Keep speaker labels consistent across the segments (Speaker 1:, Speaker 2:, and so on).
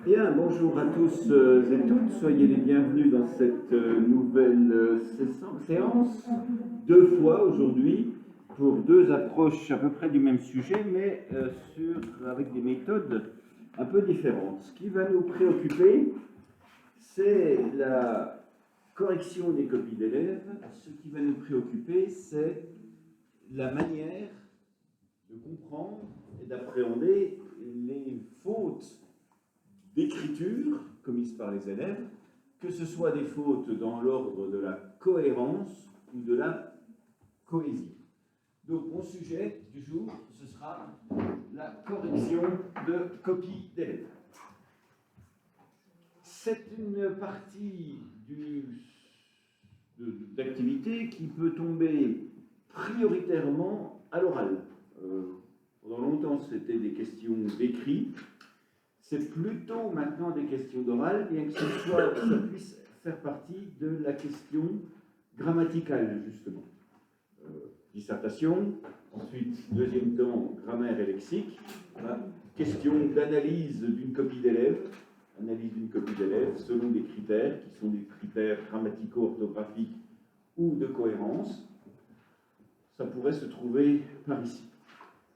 Speaker 1: Bien, bonjour à tous et toutes, soyez les bienvenus dans cette nouvelle séance, deux fois aujourd'hui, pour deux approches à peu près du même sujet, mais avec des méthodes un peu différentes. Ce qui va nous préoccuper, c'est la correction des copies d'élèves. Ce qui va nous préoccuper, c'est la manière de comprendre et d'appréhender les fautes d'écriture commises par les élèves, que ce soit des fautes dans l'ordre de la cohérence ou de la cohésion. Donc mon sujet du jour, ce sera la correction de copies d'élèves. C'est une partie d'activité qui peut tomber prioritairement à l'oral. Pendant longtemps, c'était des questions d'écrit. C'est plutôt maintenant des questions d'oral, bien que ça puisse faire partie de la question grammaticale, justement. Dissertation, ensuite, deuxième temps, grammaire et lexique. Question d'analyse d'une copie d'élève, selon des critères qui sont des critères grammatico-orthographiques ou de cohérence. Ça pourrait se trouver par ici.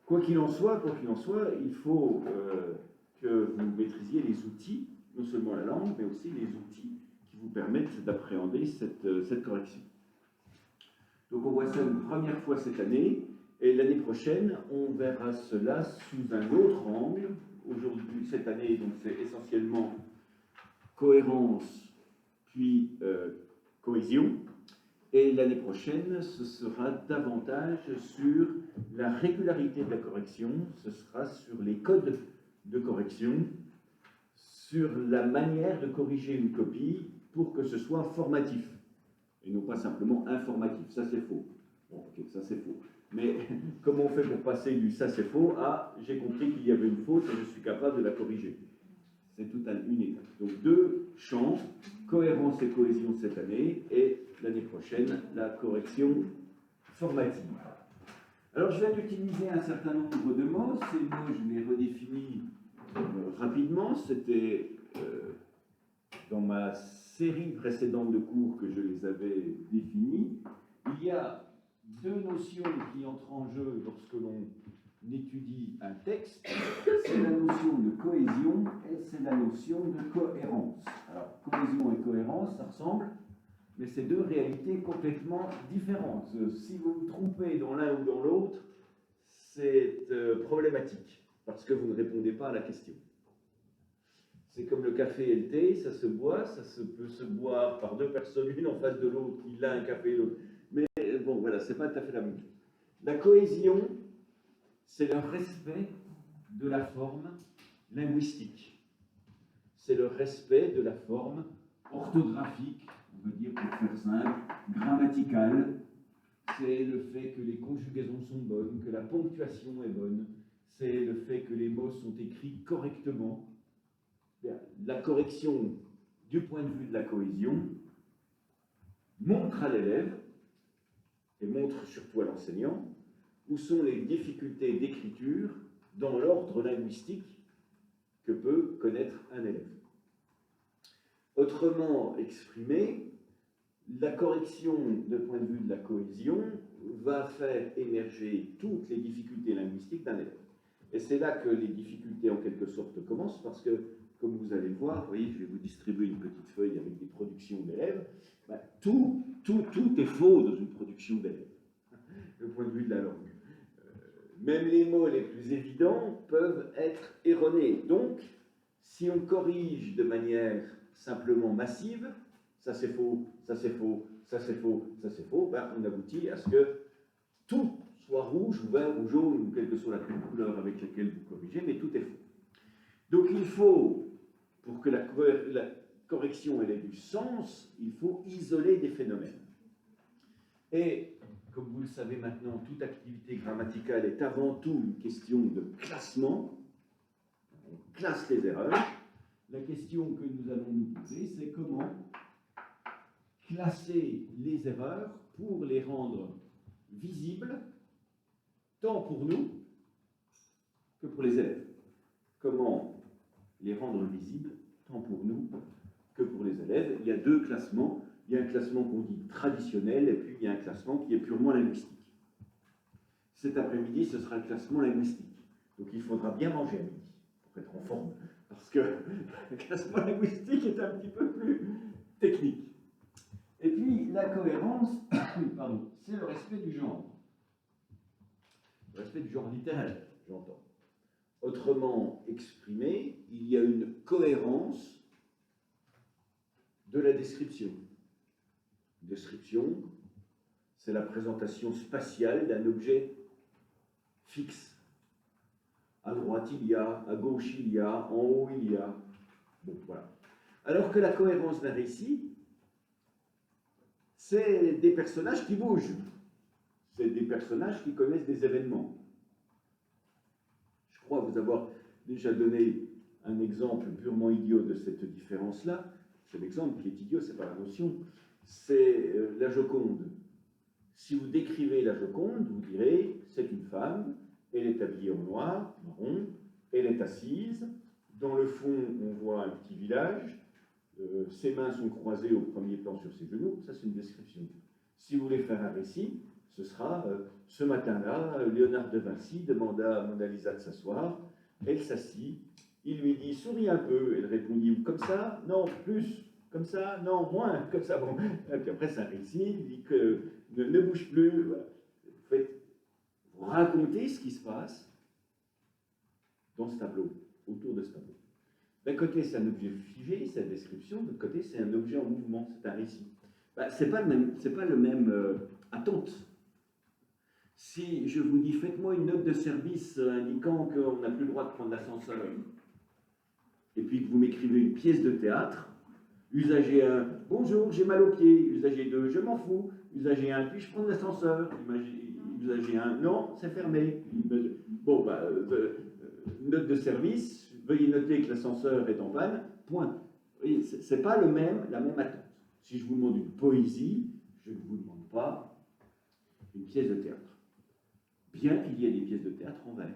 Speaker 1: Quoi qu'il en soit, il faut que vous maîtrisiez les outils, non seulement la langue, mais aussi les outils qui vous permettent d'appréhender cette correction. Donc on voit ça une première fois cette année, et l'année prochaine, on verra cela sous un autre angle. Aujourd'hui, cette année, donc c'est essentiellement cohérence, puis cohésion, et l'année prochaine, ce sera davantage sur la régularité de la correction, ce sera sur les codes de correction, sur la manière de corriger une copie pour que ce soit formatif, et non pas simplement informatif. Ça, c'est faux. Bon, ok, ça, c'est faux. Mais comment on fait pour passer du « ça, c'est faux » à « j'ai compris qu'il y avait une faute et je suis capable de la corriger ». C'est toute une étape. Donc, deux champs, cohérence et cohésion cette année, et l'année prochaine, la correction formative. Alors, je viens d'utiliser un certain nombre de mots. Ces mots, je les redéfinis rapidement. C'était dans ma série précédente de cours que je les avais définis. Il y a deux notions qui entrent en jeu lorsque l'on étudie un texte. C'est la notion de cohésion et c'est la notion de cohérence. Alors, cohésion et cohérence, ça ressemble, mais c'est deux réalités complètement différentes. Si vous vous trompez dans l'un ou dans l'autre, c'est problématique, parce que vous ne répondez pas à la question. C'est comme le café et le thé, ça se boit, peut se boire par deux personnes, l'une en face de l'autre, il a un café et l'autre. Mais bon, voilà, c'est pas tout à fait la même chose. La cohésion, c'est le respect de la forme linguistique. C'est le respect de la forme orthographique, on veut dire pour faire simple, grammaticale. C'est le fait que les conjugaisons sont bonnes, que la ponctuation est bonne. C'est le fait que les mots sont écrits correctement. La correction, du point de vue de la cohésion, montre à l'élève, et montre surtout à l'enseignant, où sont les difficultés d'écriture dans l'ordre linguistique que peut connaître un élève. Autrement exprimé, la correction, du point de vue de la cohésion, va faire émerger toutes les difficultés linguistiques d'un élève. Et c'est là que les difficultés, en quelque sorte, commencent, parce que, comme vous allez le voir, vous voyez, je vais vous distribuer une petite feuille avec des productions d'élèves. Tout est faux dans une production d'élèves, du point de vue de la langue. Même les mots les plus évidents peuvent être erronés. Donc, si on corrige de manière simplement massive, ça c'est faux, ça c'est faux, ça c'est faux, ça c'est faux, on aboutit à ce que tout soit rouge ou vert ou jaune, ou quelle que soit la couleur avec laquelle vous corrigez, mais tout est faux. Donc il faut, pour que la correction ait du sens, il faut isoler des phénomènes. Et comme vous le savez maintenant, toute activité grammaticale est avant tout une question de classement. On classe les erreurs. La question que nous allons nous poser, c'est comment classer les erreurs pour les rendre visibles, tant pour nous que pour les élèves. Comment les rendre visibles tant pour nous que pour les élèves. Il y a deux classements. Il y a un classement qu'on dit traditionnel, et puis il y a un classement qui est purement linguistique. Cet après-midi, ce sera un classement linguistique. Donc il faudra bien manger à midi pour être en forme, parce que le classement linguistique est un petit peu plus technique. Et puis la cohérence, pardon, c'est le respect du genre. Le respect du genre littéraire, j'entends. Autrement exprimé, il y a une cohérence de la description. Description, c'est la présentation spatiale d'un objet fixe. À droite il y a, à gauche il y a, en haut il y a. Bon, voilà. Alors que la cohérence d'un récit, c'est des personnages qui bougent. C'est des personnages qui connaissent des événements. Je crois vous avoir déjà donné un exemple purement idiot de cette différence-là. C'est l'exemple qui est idiot, c'est pas la notion. C'est la Joconde. Si vous décrivez la Joconde, vous direz, c'est une femme, elle est habillée en noir, marron, elle est assise, dans le fond, on voit un petit village, ses mains sont croisées au premier plan sur ses genoux, ça c'est une description. Si vous voulez faire un récit, ce sera ce matin-là, Léonard de Vinci demanda à Mona Lisa de s'asseoir, elle s'assit, il lui dit souris un peu, elle répondit comme ça, non, plus, comme ça, non, moins, comme ça, bon. Et puis après c'est un récit, il dit que ne bouge plus, voilà. Vous racontez ce qui se passe dans ce tableau, autour de ce tableau. D'un côté, c'est un objet figé, c'est la description, de l'autre côté, c'est un objet en mouvement, c'est un récit. Ben, c'est pas le même attente. Si je vous dis, faites-moi une note de service indiquant qu'on n'a plus le droit de prendre l'ascenseur, et puis que vous m'écrivez une pièce de théâtre, usager 1, bonjour, j'ai mal aux pieds, usager 2, je m'en fous, usager 1, puis-je prendre l'ascenseur, usager 1, non, c'est fermé. Bon, bah, note de service, veuillez noter que l'ascenseur est en panne, point. Ce n'est pas la même attente. Si je vous demande une poésie, je ne vous demande pas une pièce de théâtre. Bien qu'il y ait des pièces de théâtre en vers.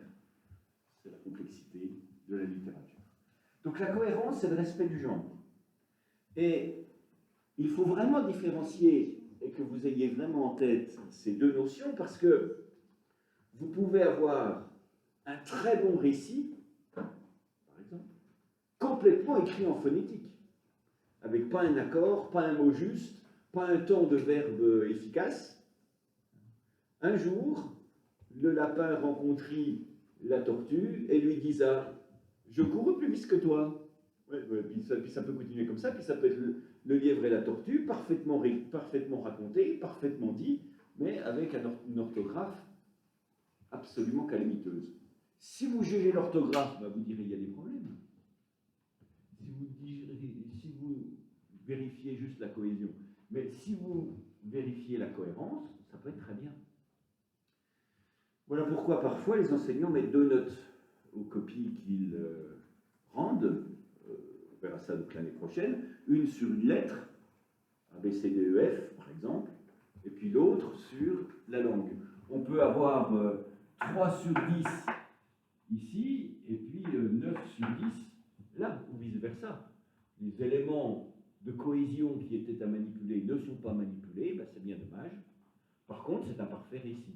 Speaker 1: C'est la complexité de la littérature. Donc la cohérence, c'est le respect du genre. Et il faut vraiment différencier et que vous ayez vraiment en tête ces deux notions parce que vous pouvez avoir un très bon récit, par exemple, complètement écrit en phonétique, avec pas un accord, pas un mot juste, pas un temps de verbe efficace. Un jour, le lapin rencontrit la tortue et lui disa « Je cours plus vite que toi ». Ouais, puis ça peut continuer comme ça, puis ça peut être le lièvre et la tortue, parfaitement raconté, parfaitement dit, mais avec une orthographe absolument calamiteuse. Si vous jugez l'orthographe, bah vous direz il y a des problèmes. Si vous vérifiez juste la cohésion, mais si vous vérifiez la cohérence, ça peut être très bien. Voilà pourquoi parfois les enseignants mettent 2 notes aux copies qu'ils rendent. On verra ça donc l'année prochaine. Une sur une lettre, A, B, C, D, E, F par exemple, et puis l'autre sur la langue. On peut avoir 3 sur 10 ici, et puis 9 sur 10 là, ou vice-versa. Les éléments de cohésion qui étaient à manipuler ne sont pas manipulés, ben c'est bien dommage. Par contre, c'est un parfait récit.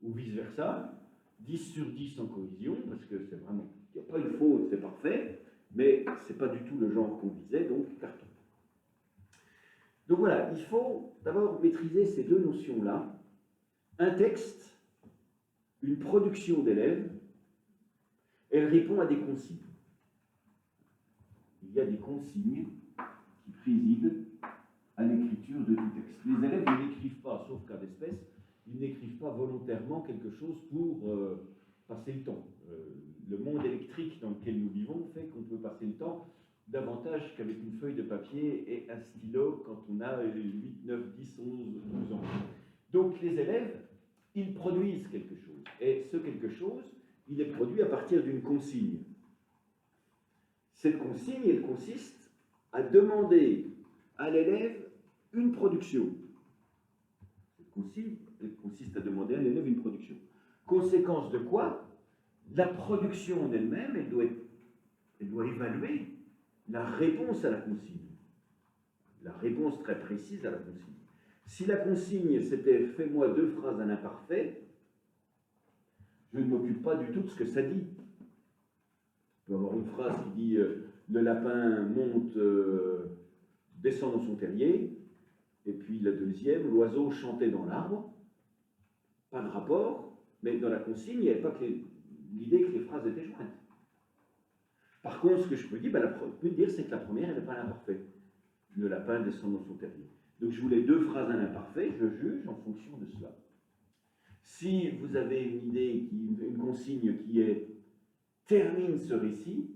Speaker 1: Ou vice-versa, 10 sur 10 en cohésion, parce que c'est vraiment, il n'y a pas une faute, c'est parfait, mais ce n'est pas du tout le genre qu'on visait, donc carton. Donc voilà, il faut d'abord maîtriser ces deux notions-là. Un texte, une production d'élèves, elle répond à des consignes. Il y a des consignes qui président à l'écriture de tout texte. Les élèves n'écrivent pas, sauf cas d'espèce, ils n'écrivent pas volontairement quelque chose pour passer le temps. Le monde électrique dans lequel nous vivons fait qu'on peut passer le temps davantage qu'avec une feuille de papier et un stylo quand on a 8, 9, 10, 11, 12 ans. Donc les élèves, ils produisent quelque chose. Et ce quelque chose, il est produit à partir d'une consigne. Cette consigne, elle consiste à demander à l'élève une production. Cette consigne, elle consiste à demander à l'élève une production. Conséquence de quoi? La production en elle-même, elle doit évaluer la réponse à la consigne. La réponse très précise à la consigne. Si la consigne, c'était « fais-moi 2 phrases à l'imparfait », je ne m'occupe pas du tout de ce que ça dit. On peut avoir une phrase qui dit le lapin monte, descend dans son terrier, et puis la deuxième, l'oiseau chantait dans l'arbre. Pas de rapport, mais dans la consigne, il n'y avait pas que l'idée que les phrases étaient jointes. Par contre, ce que je peux dire, c'est que la première, elle n'est pas l'imparfait. Le lapin descend dans son terrier. Donc je voulais 2 phrases à l'imparfait, je juge en fonction de cela. Si vous avez une idée, une consigne qui est termine ce récit,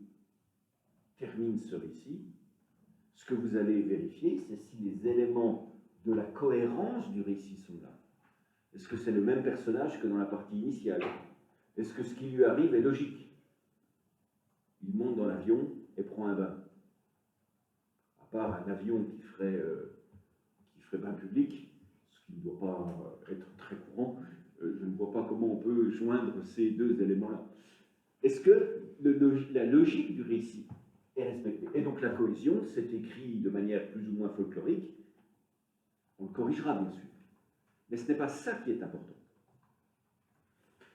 Speaker 1: ce que vous allez vérifier, c'est si les éléments de la cohérence du récit sont là. Est-ce que c'est le même personnage que dans la partie initiale? Est-ce que ce qui lui arrive est logique? Il monte dans l'avion et prend un bain. À part un avion qui ferait bain public, ce qui ne doit pas être très courant, je ne vois pas comment on peut joindre ces 2 éléments-là. Est-ce que la logique du récit est respectée? Et donc la cohésion, c'est écrit de manière plus ou moins folklorique, on le corrigera bien sûr. Mais ce n'est pas ça qui est important.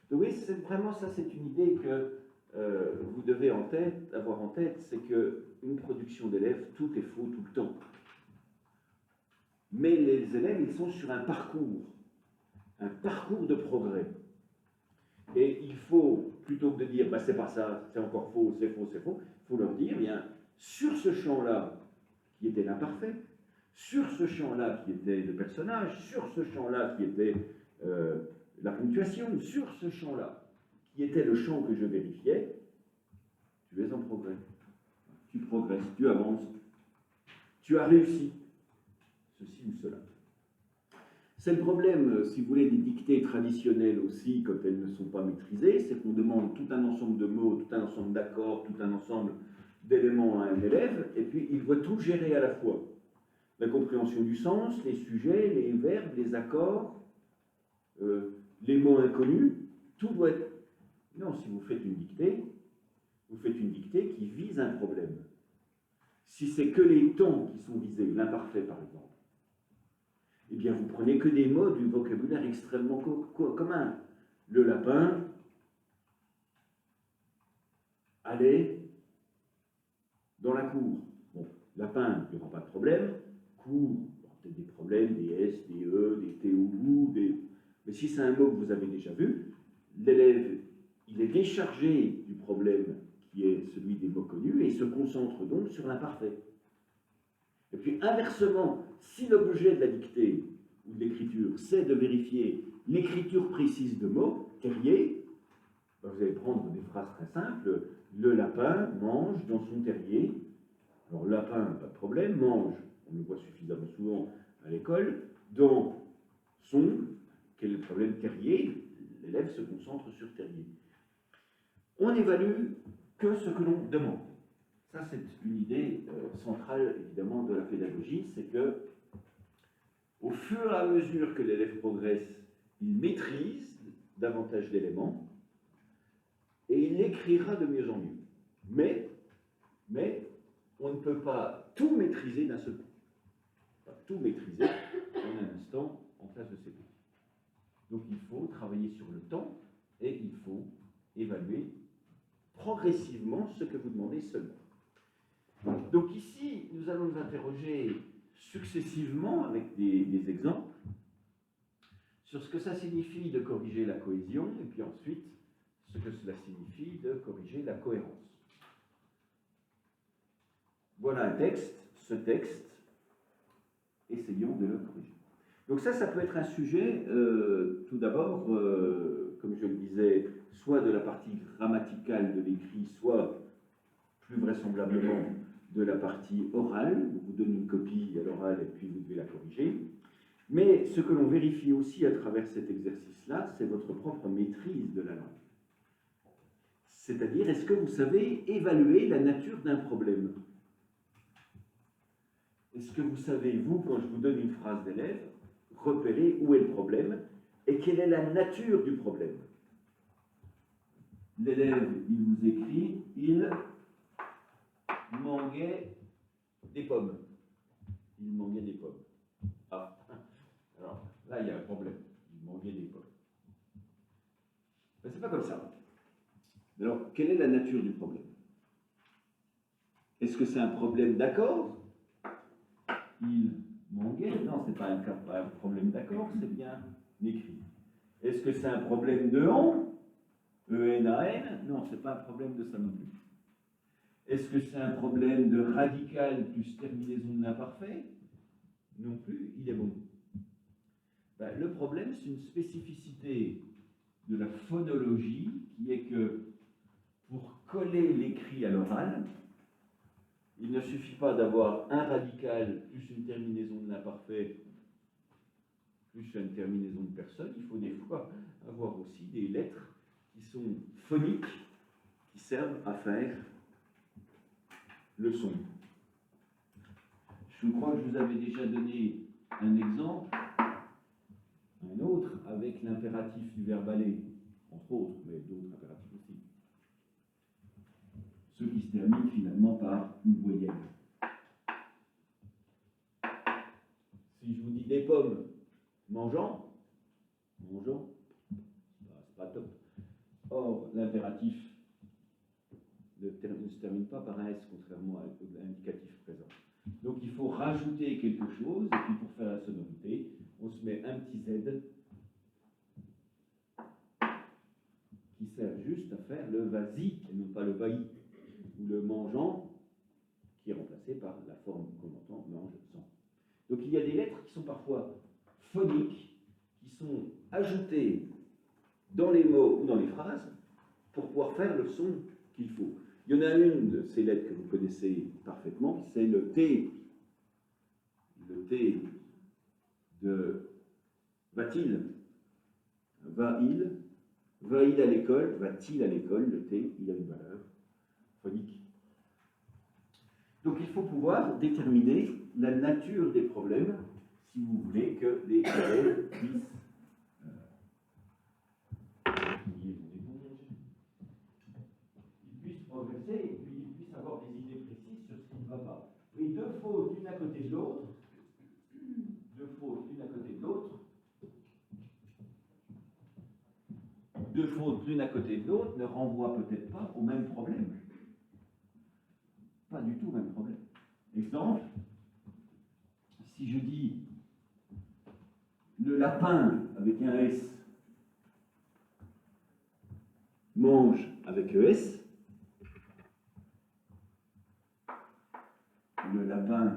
Speaker 1: Donc oui, c'est vraiment ça, c'est une idée que vous devez avoir en tête, c'est qu'une production d'élèves, tout est faux tout le temps. Mais les élèves, ils sont sur un parcours de progrès. Et il faut, plutôt que de dire, c'est pas ça, c'est encore faux, c'est faux, il faut leur dire, bien, sur ce champ-là, qui était l'imparfait, sur ce champ-là, qui était le personnage, sur ce champ-là, qui était la ponctuation, sur ce champ-là, qui était le champ que je vérifiais, tu es en progrès. Tu progresses, tu avances, tu as réussi, ceci ou cela. C'est le problème, si vous voulez, des dictées traditionnelles aussi, quand elles ne sont pas maîtrisées, c'est qu'on demande tout un ensemble de mots, tout un ensemble d'accords, tout un ensemble d'éléments à un élève, et puis il doit tout gérer à la fois. La compréhension du sens, les sujets, les verbes, les accords, les mots inconnus, tout doit être... Non, si vous faites une dictée qui vise un problème. Si c'est que les temps qui sont visés, l'imparfait par exemple, eh bien vous prenez que des mots du vocabulaire extrêmement commun. Le lapin allait dans la cour. Bon, lapin, il n'y aura pas de problème. Cour, il y aura peut-être des problèmes, des S, des E, des T ou OU, mais si c'est un mot que vous avez déjà vu, l'élève, il est déchargé du problème qui est celui des mots connus et il se concentre donc sur l'imparfait. Et puis inversement, si l'objet de la dictée ou de l'écriture, c'est de vérifier l'écriture précise de mots, terrier, ben vous allez prendre des phrases très simples. Le lapin mange dans son terrier. Alors lapin, pas de problème, mange, on le voit suffisamment souvent à l'école, dans son, quel est le problème, terrier, l'élève se concentre sur terrier. On n'évalue que ce que l'on demande. Ça, c'est une idée centrale, évidemment, de la pédagogie, c'est que, au fur et à mesure que l'élève progresse, il maîtrise davantage d'éléments et il écrira de mieux en mieux. Mais on ne peut pas tout maîtriser d'un seul coup. Pas tout maîtriser en un instant en classe de CP. Donc il faut travailler sur le temps et il faut évaluer progressivement ce que vous demandez seulement. Donc ici, nous allons nous interroger successivement avec des exemples sur ce que ça signifie de corriger la cohésion et puis ensuite ce que cela signifie de corriger la cohérence. Voilà un texte, ce texte, essayons de le corriger. Donc ça peut être un sujet, tout d'abord, comme je le disais, soit de la partie grammaticale de l'écrit, soit plus vraisemblablement de la partie orale, où vous donnez une copie à l'oral et puis vous devez la corriger. Mais ce que l'on vérifie aussi à travers cet exercice-là, c'est votre propre maîtrise de la langue. C'est-à-dire, est-ce que vous savez évaluer la nature d'un problème? Est-ce que vous savez, vous, quand je vous donne une phrase d'élève, repérer où est le problème et quelle est la nature du problème? L'élève, il vous écrit « Il mangue manquait des pommes. Il manquait des pommes. Ah, alors là, il y a un problème. Il manquait des pommes. Ben, c'est pas comme ça. Alors, quelle est la nature du problème? Est-ce que c'est un problème d'accord? Il manquait? Non, c'est pas un problème d'accord, c'est bien écrit. Est-ce que c'est un problème de on? E-N-A-N? Non, c'est pas un problème de ça non plus. Est-ce que c'est un problème de radical plus terminaison de l'imparfait? Non plus, il est bon. Ben, le problème, c'est une spécificité de la phonologie qui est que pour coller l'écrit à l'oral, il ne suffit pas d'avoir un radical plus une terminaison de l'imparfait plus une terminaison de personne, il faut des fois avoir aussi des lettres qui sont phoniques, qui servent à faire le son. Je crois que je vous avais déjà donné un exemple, un autre, avec l'impératif du verbe aller, entre autres, mais d'autres impératifs aussi. Ceux qui se terminent finalement par une voyelle. Si je vous dis des pommes, mangeant, c'est pas top. Or, l'impératif ne se termine pas par un S, contrairement à l'indicatif présent. Donc il faut rajouter quelque chose, et puis pour faire la sonorité, on se met un petit Z qui sert juste à faire le vas-y, et non pas le vailli, ou le mangeant, qui est remplacé par la forme qu'on entend, mange, sang. Donc il y a des lettres qui sont parfois phoniques, qui sont ajoutées dans les mots ou dans les phrases pour pouvoir faire le son qu'il faut. Il y en a une de ces lettres que vous connaissez parfaitement, c'est le T. Le T de va-t-il, va-il, va-il à l'école, va-t-il à l'école, le T, il a une valeur phonique. Donc il faut pouvoir déterminer la nature des problèmes si vous voulez que les élèves puissent progresser et puis ils puissent avoir des idées précises sur ce qui ne va pas. Et deux fautes l'une à côté de l'autre, deux fautes l'une à côté de l'autre, deux fautes l'une à côté de l'autre ne renvoient peut-être pas au même problème. Pas du tout au même problème. Exemple, si je dis le lapin avec un S mange avec ES, le lapin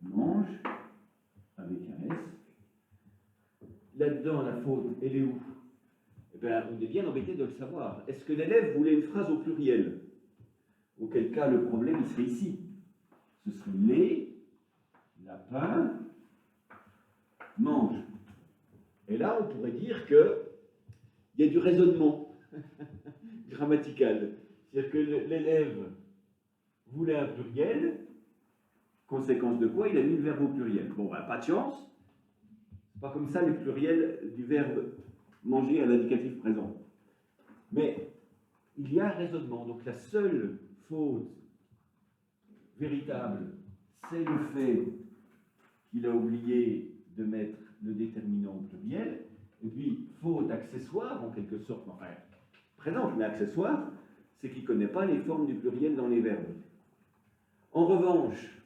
Speaker 1: mange avec un S. Là-dedans, la faute, elle est où? Eh bien, on est bien embêté de le savoir. Est-ce que l'élève voulait une phrase au pluriel? Auquel cas, le problème, il serait ici. Ce serait les lapins mangent. Et là, on pourrait dire qu'il y a du raisonnement grammatical. C'est-à-dire que l'élève voulait un pluriel, conséquence de quoi il a mis le verbe au pluriel. Bon, ben, pas de chance. C'est pas comme ça les pluriels du verbe manger à l'indicatif présent. Mais il y a un raisonnement. Donc la seule faute véritable, c'est le fait qu'il a oublié de mettre le déterminant au pluriel. Et puis, faute accessoire, en quelque sorte, enfin, présente, mais accessoire, c'est qu'il ne connaît pas les formes du pluriel dans les verbes. En revanche,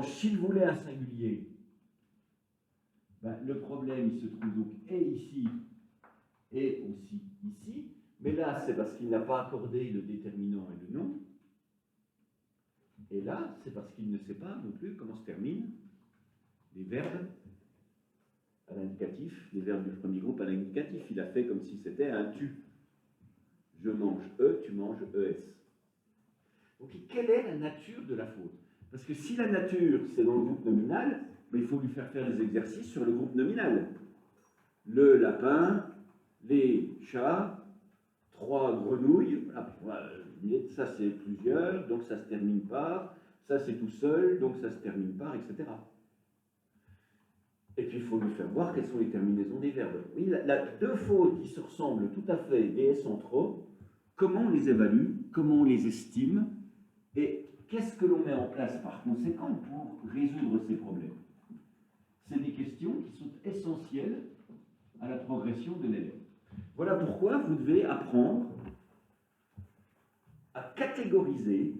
Speaker 1: s'il voulait un singulier, ben, le problème, il se trouve donc et ici, et aussi ici, mais là, c'est parce qu'il n'a pas accordé le déterminant et le nom, et là, c'est parce qu'il ne sait pas non plus comment se terminent les verbes à l'indicatif, les verbes du premier groupe à l'indicatif. Il a fait comme si c'était un tu. Je mange E, tu manges ES. Donc, quelle est la nature de la faute? Parce que si la nature, c'est dans le groupe nominal, ben, il faut lui faire des exercices sur le groupe nominal. Le lapin, les chats, 3 grenouilles, voilà, ça c'est plusieurs, donc ça se termine par, ça c'est tout seul, donc ça se termine par, etc. Et puis il faut lui faire voir quelles sont les terminaisons des verbes. Oui, deux fautes qui se ressemblent tout à fait, des S entre eux, comment les les évalue, comment on les estime, et qu'est-ce que l'on met en place par conséquent pour résoudre ces problèmes. C'est des questions qui sont essentielles à la progression de l'élève. Voilà pourquoi vous devez apprendre à catégoriser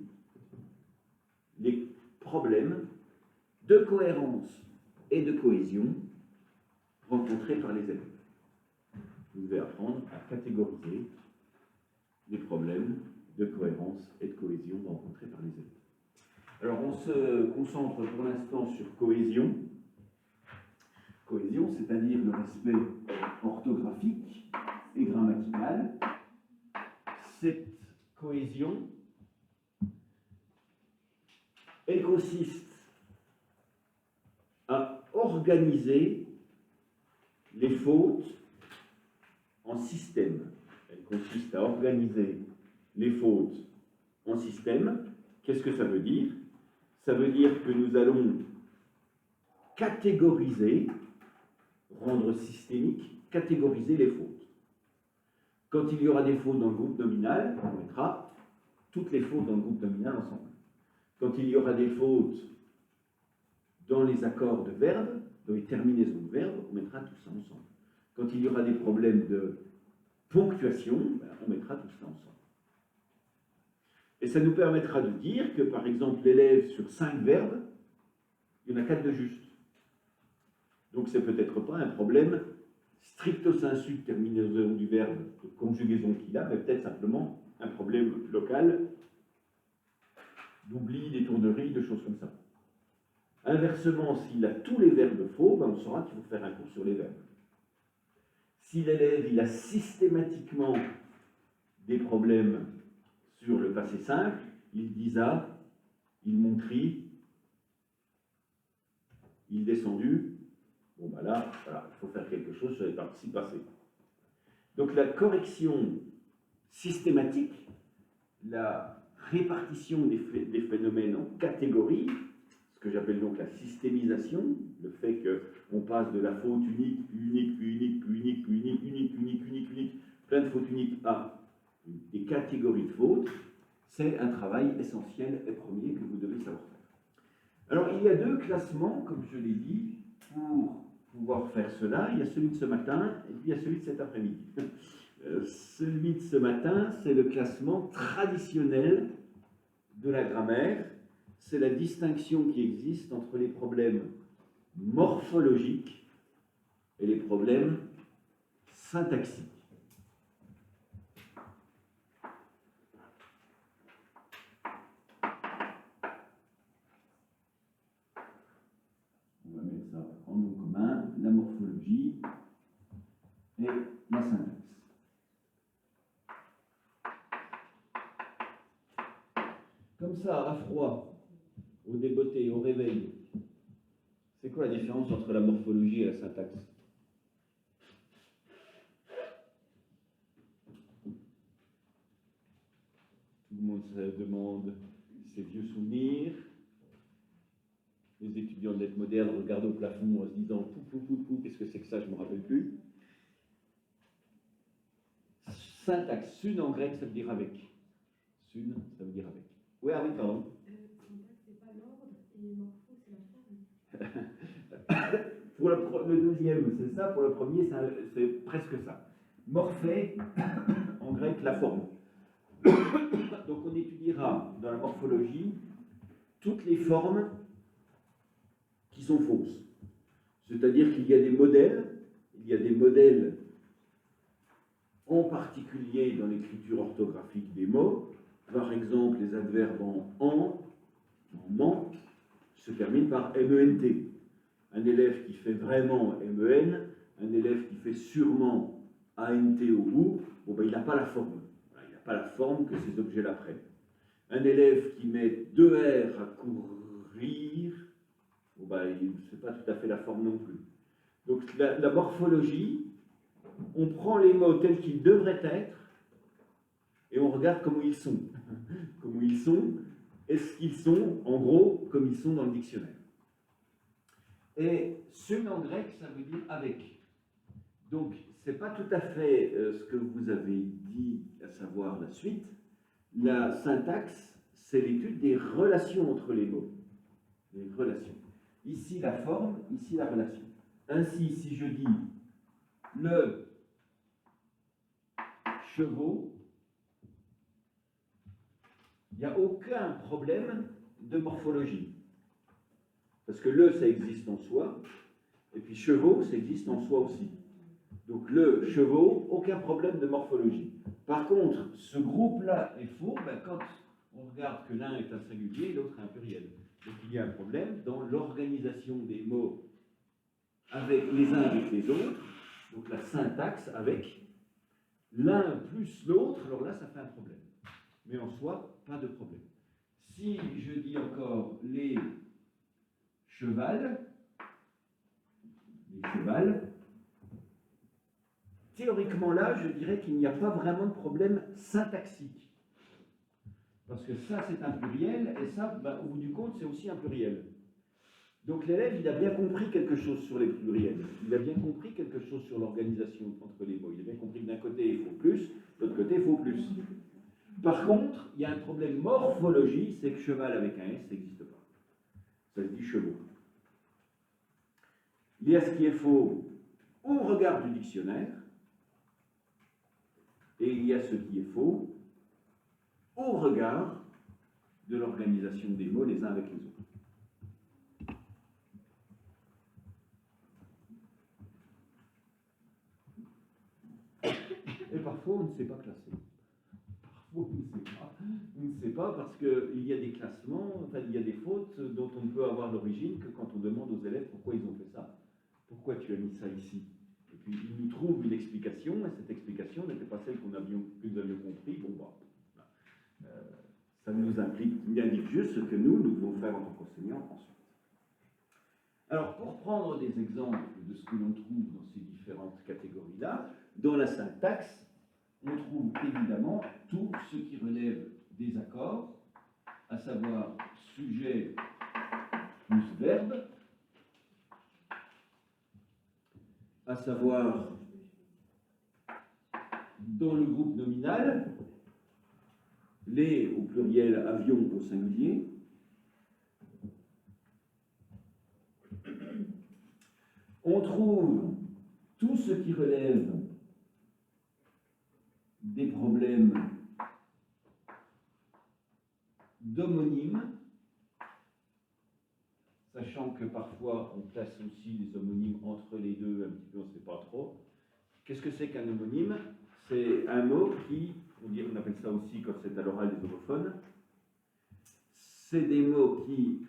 Speaker 1: les problèmes de cohérence et de cohésion rencontrés par les élèves. Vous devez apprendre à catégoriser les problèmes de cohérence et de cohésion rencontrés par les élèves. Alors on se concentre pour l'instant sur cohésion. Cohésion, c'est-à-dire le respect orthographique et grammatical. Cette cohésion, elle consiste à organiser les fautes en système. Elle consiste à organiser les fautes en système. Qu'est-ce que ça veut dire? Ça veut dire que nous allons catégoriser, rendre systémique, catégoriser les fautes. Quand il y aura des fautes dans le groupe nominal, on mettra toutes les fautes dans le groupe nominal ensemble. Quand il y aura des fautes dans les accords de verbes, dans les terminaisons de verbes, on mettra tout ça ensemble. Quand il y aura des problèmes de ponctuation, on mettra tout ça ensemble. Et ça nous permettra de dire que, par exemple, l'élève, sur 5 verbes, il y en a 4 de justes. Donc, c'est peut-être pas un problème stricto sensu de terminaison du verbe, de conjugaison qu'il a, mais peut-être simplement un problème local d'oubli, d'étourderie, de choses comme ça. Inversement, s'il a tous les verbes faux, on saura qu'il faut faire un cours sur les verbes. Si l'élève il a systématiquement des problèmes sur le passé simple, il disa, il montrit, il descendu, bon ben là, voilà, il faut faire quelque chose sur les participes passés. Donc la correction systématique, la répartition des phénomènes en catégories, ce que j'appelle donc la systémisation, le fait qu'on passe de la faute unique, unique, plein de fautes uniques à des catégories de fautes, c'est un travail essentiel et premier que vous devez savoir faire. Alors il y a 2 classements, comme je l'ai dit, pour pouvoir faire cela. Il y a celui de ce matin et puis il y a celui de cet après-midi. Celui de ce matin, c'est le classement traditionnel de la grammaire. C'est la distinction qui existe entre les problèmes morphologiques et les problèmes syntaxiques. On va mettre ça en nom commun, la morphologie et la syntaxe. Comme ça, à froid, au débeauté, au réveil, c'est quoi la différence entre la morphologie et la syntaxe? Tout le monde se demande ses vieux souvenirs. Les étudiants de lettres modernes regardent au plafond en se disant « qu'est-ce que c'est que ça, je ne me rappelle plus ». Syntaxe, sun en grec, ça veut dire avec. Sun, ça veut dire avec. Oui, ah oui, pardon.
Speaker 2: Syntaxe, c'est pas l'ordre, et morpho, c'est la forme.
Speaker 1: Pour le deuxième, c'est ça. Pour le premier, c'est presque ça. Morphé, en grec, la forme. Donc on étudiera dans la morphologie toutes les formes qui sont fausses. C'est-à-dire qu'il y a des modèles, en particulier dans l'écriture orthographique des mots. Par exemple, les adverbes en ment, se terminent par MENT. Un élève qui fait vraiment MEN, un élève qui fait sûrement ANT au bout, bon ben, il n'a pas la forme. Il n'a pas la forme que ces objets-là prennent. Un élève qui met 2 R à courir, bon ben, ce n'est pas tout à fait la forme non plus. Donc la morphologie, on prend les mots tels qu'ils devraient être et on regarde comment ils sont. Comment ils sont, est-ce qu'ils sont, en gros, comme ils sont dans le dictionnaire. Et sun en grec, ça veut dire avec. Donc, ce n'est pas tout à fait ce que vous avez dit, à savoir la suite. La syntaxe, c'est l'étude des relations entre les mots. Les relations. Ici la forme, ici la relation. Ainsi, si je dis le chevaux, il n'y a aucun problème de morphologie. Parce que le, ça existe en soi, et puis chevaux, ça existe en soi aussi. Donc le chevaux, aucun problème de morphologie. Par contre, ce groupe-là est faux quand on regarde que l'un est un singulier et l'autre un pluriel. Donc il y a un problème dans l'organisation des mots avec les uns avec les autres, donc la syntaxe avec l'un plus l'autre, alors là ça fait un problème. Mais en soi, pas de problème. Si je dis encore les chevals, théoriquement là, je dirais qu'il n'y a pas vraiment de problème syntaxique. Parce que ça, c'est un pluriel, et ça, au bout du compte, c'est aussi un pluriel. Donc l'élève, il a bien compris quelque chose sur les pluriels. Il a bien compris quelque chose sur l'organisation entre les mots. Il a bien compris que d'un côté, il faut plus, de l'autre côté, il faut plus. Par contre, il y a un problème morphologie, c'est que cheval avec un S, ça n'existe pas. Ça se dit chevaux. Il y a ce qui est faux au regard du dictionnaire, et il y a ce qui est faux au regard de l'organisation des mots les uns avec les autres. Et parfois, on ne sait pas classer. Parfois, on ne sait pas parce qu'il y a des classements, enfin, il y a des fautes dont on ne peut avoir l'origine que quand on demande aux élèves pourquoi ils ont fait ça. Pourquoi tu as mis ça ici? Et puis, ils nous trouvent une explication, et cette explication n'était pas celle que nous avions compris. Bon, ça nous indique juste ce que nous devons faire en tant qu'enseignants ensuite. Alors, pour prendre des exemples de ce que l'on trouve dans ces différentes catégories-là, dans la syntaxe, on trouve évidemment tout ce qui relève des accords, à savoir sujet plus verbe, à savoir dans le groupe nominal, les au pluriel, avions au singulier. On trouve tout ce qui relève des problèmes d'homonymes, sachant que parfois on place aussi les homonymes entre les deux, un petit peu on ne sait pas trop. Qu'est-ce que c'est qu'un homonyme? C'est un mot qui, on appelle ça aussi quand c'est à l'oral des homophones, c'est des mots qui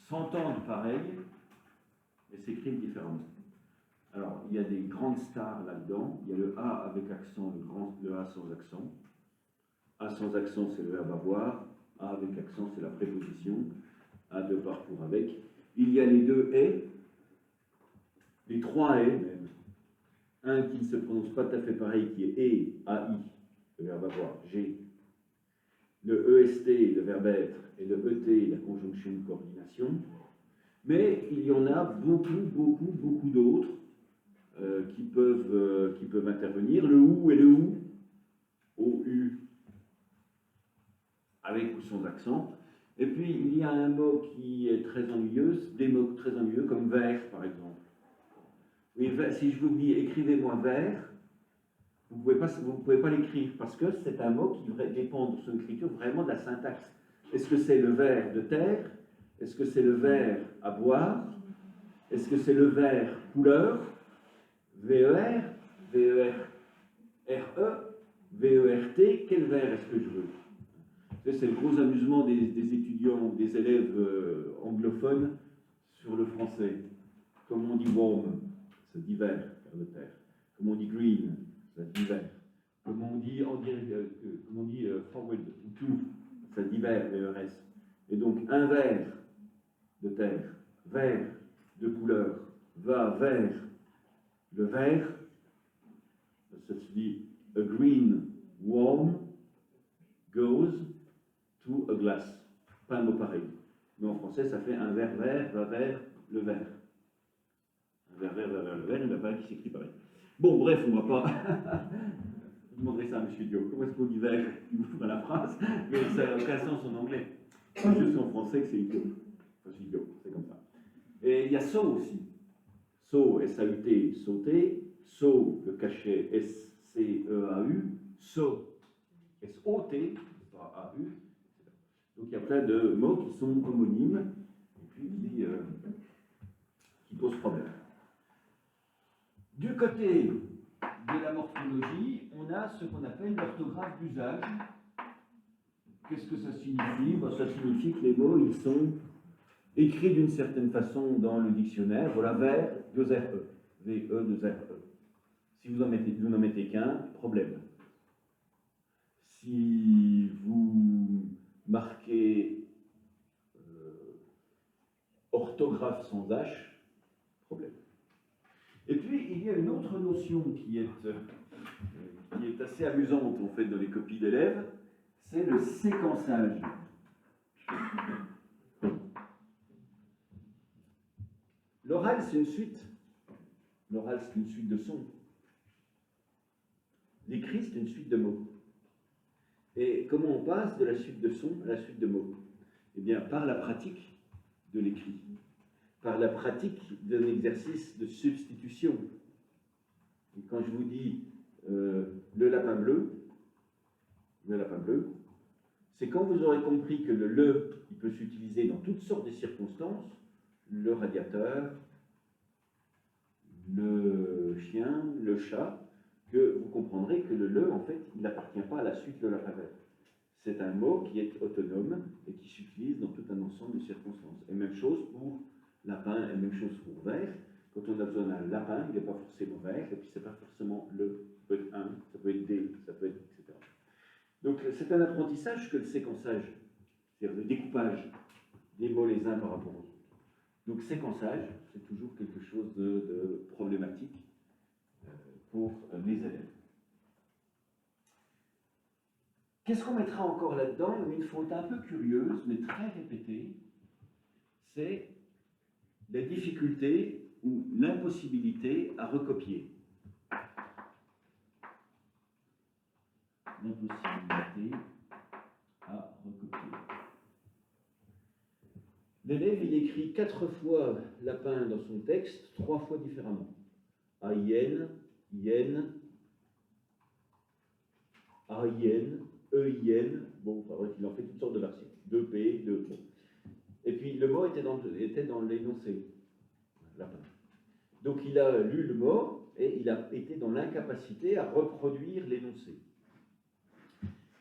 Speaker 1: s'entendent pareil, mais s'écrivent différemment. Alors, il y a des grandes stars là-dedans. Il y a le A avec accent, le A sans accent. A sans accent, c'est le verbe avoir. A avec accent, c'est la préposition. A de par pour avec. Il y a les deux et, les trois et même. Un qui ne se prononce pas tout à fait pareil, qui est et, AI, le verbe avoir, G. Le EST, le verbe être, et le ET, la conjonction de coordination. Mais il y en a beaucoup d'autres qui peuvent intervenir. Le OU et le OU, OU, avec ou sans accent. Et puis, il y a un mot qui est très ennuyeux, des mots très ennuyeux, comme vert, par exemple. Oui, si je vous dis écrivez-moi vert, vous ne pouvez pas l'écrire, parce que c'est un mot qui dépend de son écriture vraiment de la syntaxe. Est-ce que c'est le vert de terre? Est-ce que c'est le vert à boire? Est-ce que c'est le vert couleur? VER, VER-RE, VERT, quel vert est-ce que je veux? C'est le gros amusement des étudiants, des élèves anglophones sur le français. Comme on dit warm, ça dit vert, vert de terre. Comme on dit green, ça dit vert. Comme on dit, forward, to, ça dit vert, VERS. Et donc un vert de terre, vert de couleur, va vers le vert, ça se dit a green warm goes to a glass. Pas un mot pareil. Mais en français, ça fait un vert vert va vers le vert. Un vert vert va vers le vert, il n'y en a pas un qui s'écrit pareil. Bon, bref, on ne va pas demanderai ça à M. Dio. Comment est-ce qu'on dit verre? Il ouvre la phrase, mais ça n'a aucun sens en anglais. C'est juste en français que c'est idiot. Enfin, c'est idiot, c'est comme ça. Et il y a saut aussi. Saut, S-A-U-T, sauter. Saut, le cachet, S-C-E-A-U. Saut, S-O-T, A-U. Donc il y a plein de mots qui sont homonymes et puis qui posent problème. Du côté de la morphologie, on a ce qu'on appelle l'orthographe d'usage. Qu'est-ce que ça signifie? Ça signifie que les mots, ils sont écrits d'une certaine façon dans le dictionnaire. Voilà, vers, 2 R-E. V-E, 2 R-E. Si vous n'en mettez qu'un, problème. Si vous marquez orthographe sans H, problème. Et puis, il y a une autre notion qui est assez amusante, en fait, dans les copies d'élèves, c'est le séquençage. L'oral, c'est une suite. L'oral, c'est une suite de sons. L'écrit, c'est une suite de mots. Et comment on passe de la suite de sons à la suite de mots? Eh bien, par la pratique de l'écrit, par la pratique d'un exercice de substitution. Et quand je vous dis le lapin bleu, c'est quand vous aurez compris que le il peut s'utiliser dans toutes sortes de circonstances, le radiateur, le chien, le chat, que vous comprendrez que le, en fait, il n'appartient pas à la suite de lapin vert. C'est un mot qui est autonome et qui s'utilise dans tout un ensemble de circonstances. Et même chose pour lapin et même chose pour vert. Quand on a besoin d'un lapin, il n'est pas forcément vert, et puis c'est pas forcément le, ça peut être un, ça peut être des, ça peut être, etc. Donc c'est un apprentissage que le séquençage, c'est-à-dire le découpage des mots les uns par rapport aux autres. Donc séquençage, c'est toujours quelque chose de problématique pour les élèves. Qu'est-ce qu'on mettra encore là-dedans? Une faute un peu curieuse, mais très répétée, c'est la difficulté ou l'impossibilité à recopier. L'impossibilité à recopier. L'élève, il écrit 4 fois lapin dans son texte, 3 fois différemment. A-I-N, I-N, A-I-N, E-I-N, bon, bref, il en fait toutes sortes de versions. 2P, 2 bon. Et puis le mot était dans l'énoncé, lapin. Donc il a lu le mot et il a été dans l'incapacité à reproduire l'énoncé.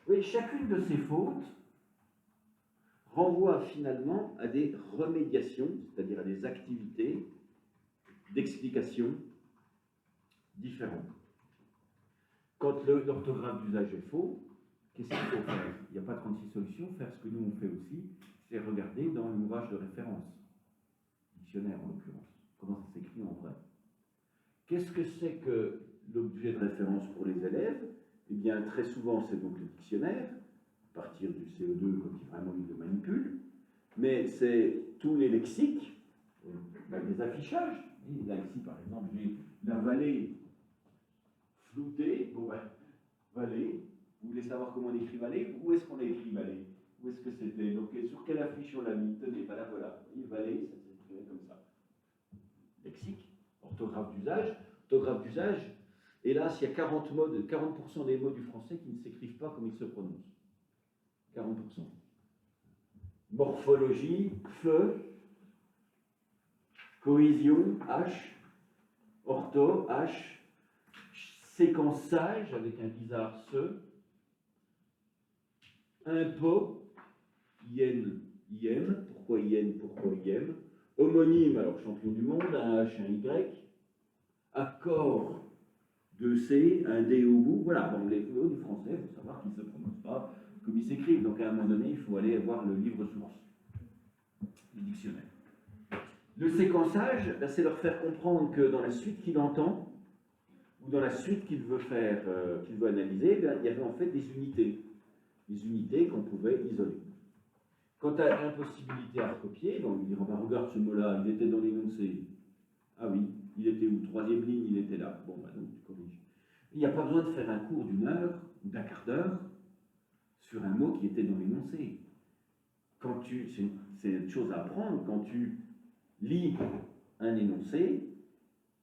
Speaker 1: Oui, chacune de ces fautes renvoie finalement à des remédiations, c'est-à-dire à des activités d'explication différentes. Quand l'orthographe d'usage est faux, qu'est-ce qu'il faut faire? Il n'y a pas 36 solutions. Faire ce que nous on fait aussi, c'est regarder dans l'ouvrage de référence, dictionnaire en l'occurrence, comment ça s'écrit en vrai. Qu'est-ce que c'est que l'objet de référence pour les élèves? Eh bien, très souvent, c'est donc le dictionnaire, à partir du CO2 quand vraiment il le manipule, mais c'est tous les lexiques, les affichages. Et là, ici, par exemple, j'ai la vallée floutée, bon ben, vallée. Vous voulez savoir comment on écrit vallée? Où est-ce qu'on a écrit vallée? Où est-ce que c'était? Donc, sur quelle affiche on l'a mis? Tenez, ben là, voilà. Vallée, ça s'écrivait comme ça. Lexique, orthographe d'usage. Orthographe d'usage, hélas, il y a 40% des mots du français qui ne s'écrivent pas comme ils se prononcent. 40%. Morphologie, feu. Cohésion, H. Ortho, H. Séquençage, avec un bizarre se. Impo, IN, IM. Pourquoi IN, pourquoi IM? Homonyme, alors champion du monde, un H, un Y. Accord, 2C, un D au bout. Voilà, bon, les mots du français, il faut savoir qu'ils ne se prononcent pas comme ils s'écrivent. Donc à un moment donné, il faut aller voir le livre source, le dictionnaire. Le séquençage, c'est leur faire comprendre que dans la suite qu'il entend, ou dans la suite qu'il veut faire, qu'il veut analyser, il y avait en fait des unités qu'on pouvait isoler. Quant à l'impossibilité à recopier, donc il dit, oh ben, regarde ce mot-là, il était dans l'énoncé. Ah oui, il était où? 3e ligne, il était là. Bon, ben non, tu corriges.
Speaker 3: Il n'y a pas besoin de faire un cours d'une heure ou d'un quart d'heure sur un mot qui était dans l'énoncé. C'est une chose à apprendre, quand tu lis un énoncé,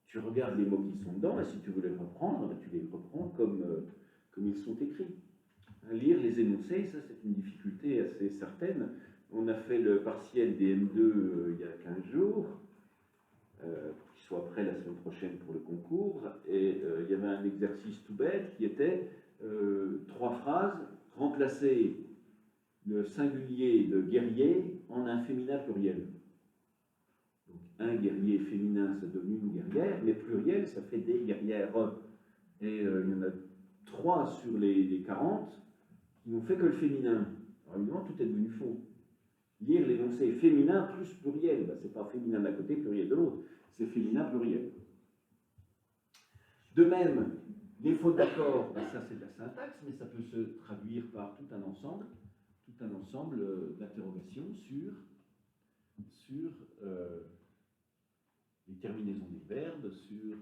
Speaker 3: tu regardes les mots qui sont dedans, et si tu veux les reprendre, tu les reprends comme ils sont écrits. Lire les énoncés, ça c'est une difficulté assez certaine. On a fait le partiel des M2 il y a 15 jours, qui soit prêt la semaine prochaine pour le concours, et il y avait un exercice tout bête qui était 3 phrases, remplacer le singulier de guerrier en un féminin pluriel. Donc un guerrier féminin, ça donne une guerrière, mais pluriel, ça fait des guerrières. Et il y en a 3 sur les 40 qui n'ont fait que le féminin. Alors évidemment, tout est devenu faux. Lire l'énoncé féminin plus pluriel, ben, c'est pas féminin d'un côté, pluriel de l'autre, c'est féminin pluriel. De même, les fautes d'accord, ben, ça c'est de la syntaxe, mais ça peut se traduire par tout un ensemble d'interrogations sur les terminaisons des verbes, sur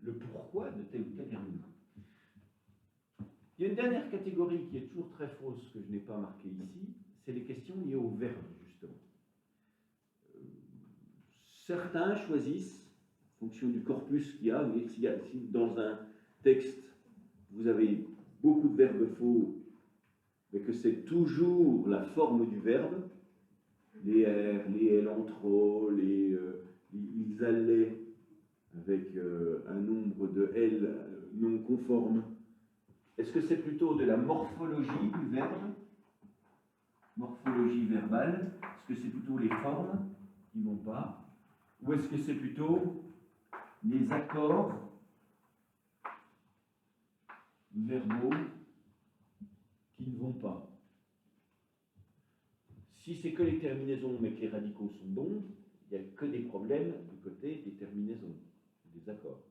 Speaker 3: le pourquoi de tel ou tel terminant. Il y a une dernière catégorie qui est toujours très fausse, que je n'ai pas marquée ici, c'est les questions liées au verbe, justement. Certains choisissent, en fonction du corpus qu'il y a, si dans un texte, vous avez beaucoup de verbes faux, mais que c'est toujours la forme du verbe, les R, les L en trop, ils allaient, avec un nombre de L non conforme. Est-ce que c'est plutôt de la morphologie du verbe, morphologie verbale? Est-ce que c'est plutôt les formes qui ne vont pas? Ou est-ce que c'est plutôt les accords verbaux qui ne vont pas? Si c'est que les terminaisons mais que les radicaux sont bons, il n'y a que des problèmes du côté des terminaisons, des accords.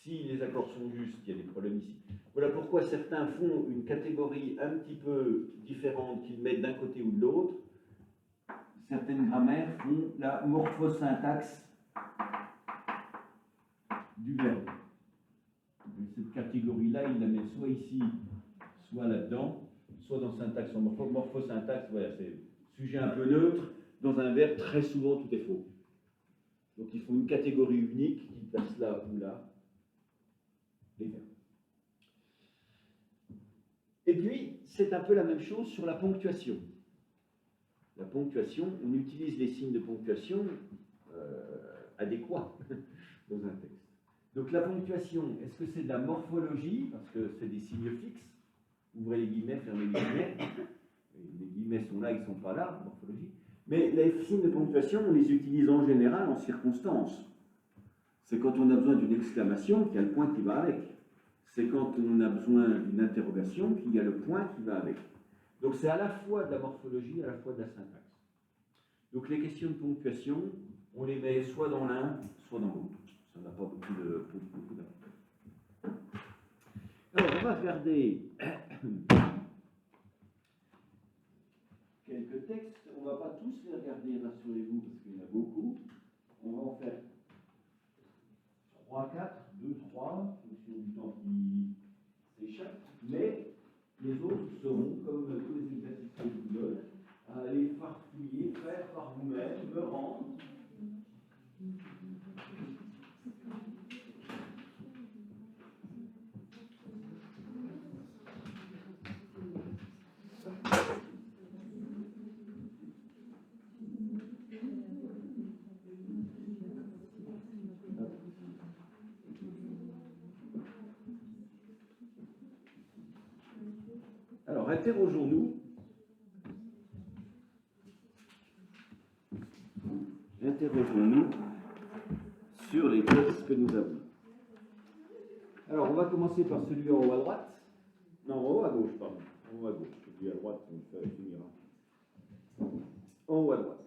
Speaker 3: Si les accords sont justes, il y a des problèmes ici. Voilà pourquoi certains font une catégorie un petit peu différente qu'ils mettent d'un côté ou de l'autre. Certaines grammaires font la morphosyntaxe du verbe. Cette catégorie-là, il la met soit ici, soit là-dedans, soit dans syntaxe en morphosyntaxe. Voilà, c'est sujet un peu neutre. Dans un verbe, très souvent, tout est faux. Donc il faut une catégorie unique qui place là ou là les verbes. Et puis, c'est un peu la même chose sur la ponctuation. La ponctuation, on utilise les signes de ponctuation adéquats dans un texte. Donc la ponctuation, est-ce que c'est de la morphologie, parce que c'est des signes fixes, ouvrez les guillemets, fermez les guillemets, les guillemets sont là, ils ne sont pas là, morphologie, mais les signes de ponctuation, on les utilise en général en circonstance. C'est quand on a besoin d'une exclamation qu'il y a le point qui va avec. C'est quand on a besoin d'une interrogation qu'il y a le point qui va avec. Donc c'est à la fois de la morphologie, à la fois de la syntaxe. Donc les questions de ponctuation, on les met soit dans l'un, soit dans l'autre. Ça n'a pas beaucoup d'avantages. Alors on va regarder quelques textes. On ne va pas tous les regarder, rassurez-vous, parce qu'il y en a beaucoup. On va en faire 3, 4, 2, 3, en fonction du temps qui s'échappe, mais les autres seront, comme tous les exercices que je vous donne, à aller farfouiller, faire par vous-même, me rendre. Alors, interrogeons-nous sur les textes que nous avons. Alors, on va commencer par celui en haut à droite. Non, en haut à gauche, pardon. En haut à gauche. Celui à droite, on finira. En haut à droite.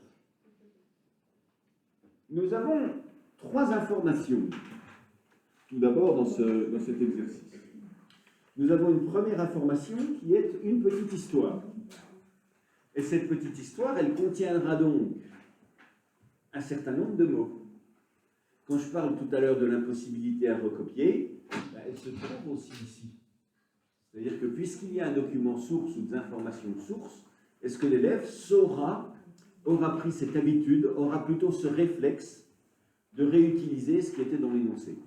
Speaker 3: Nous avons 3 informations, tout d'abord, dans cet exercice. Nous avons une première information qui est une petite histoire. Et cette petite histoire, elle contiendra donc un certain nombre de mots. quand je parle tout à l'heure de l'impossibilité à recopier, ben, elle se trouve aussi ici. C'est-à-dire que puisqu'il y a un document source ou des informations sources, est-ce que l'élève aura pris cette habitude, aura plutôt ce réflexe de réutiliser ce qui était dans l'énoncé.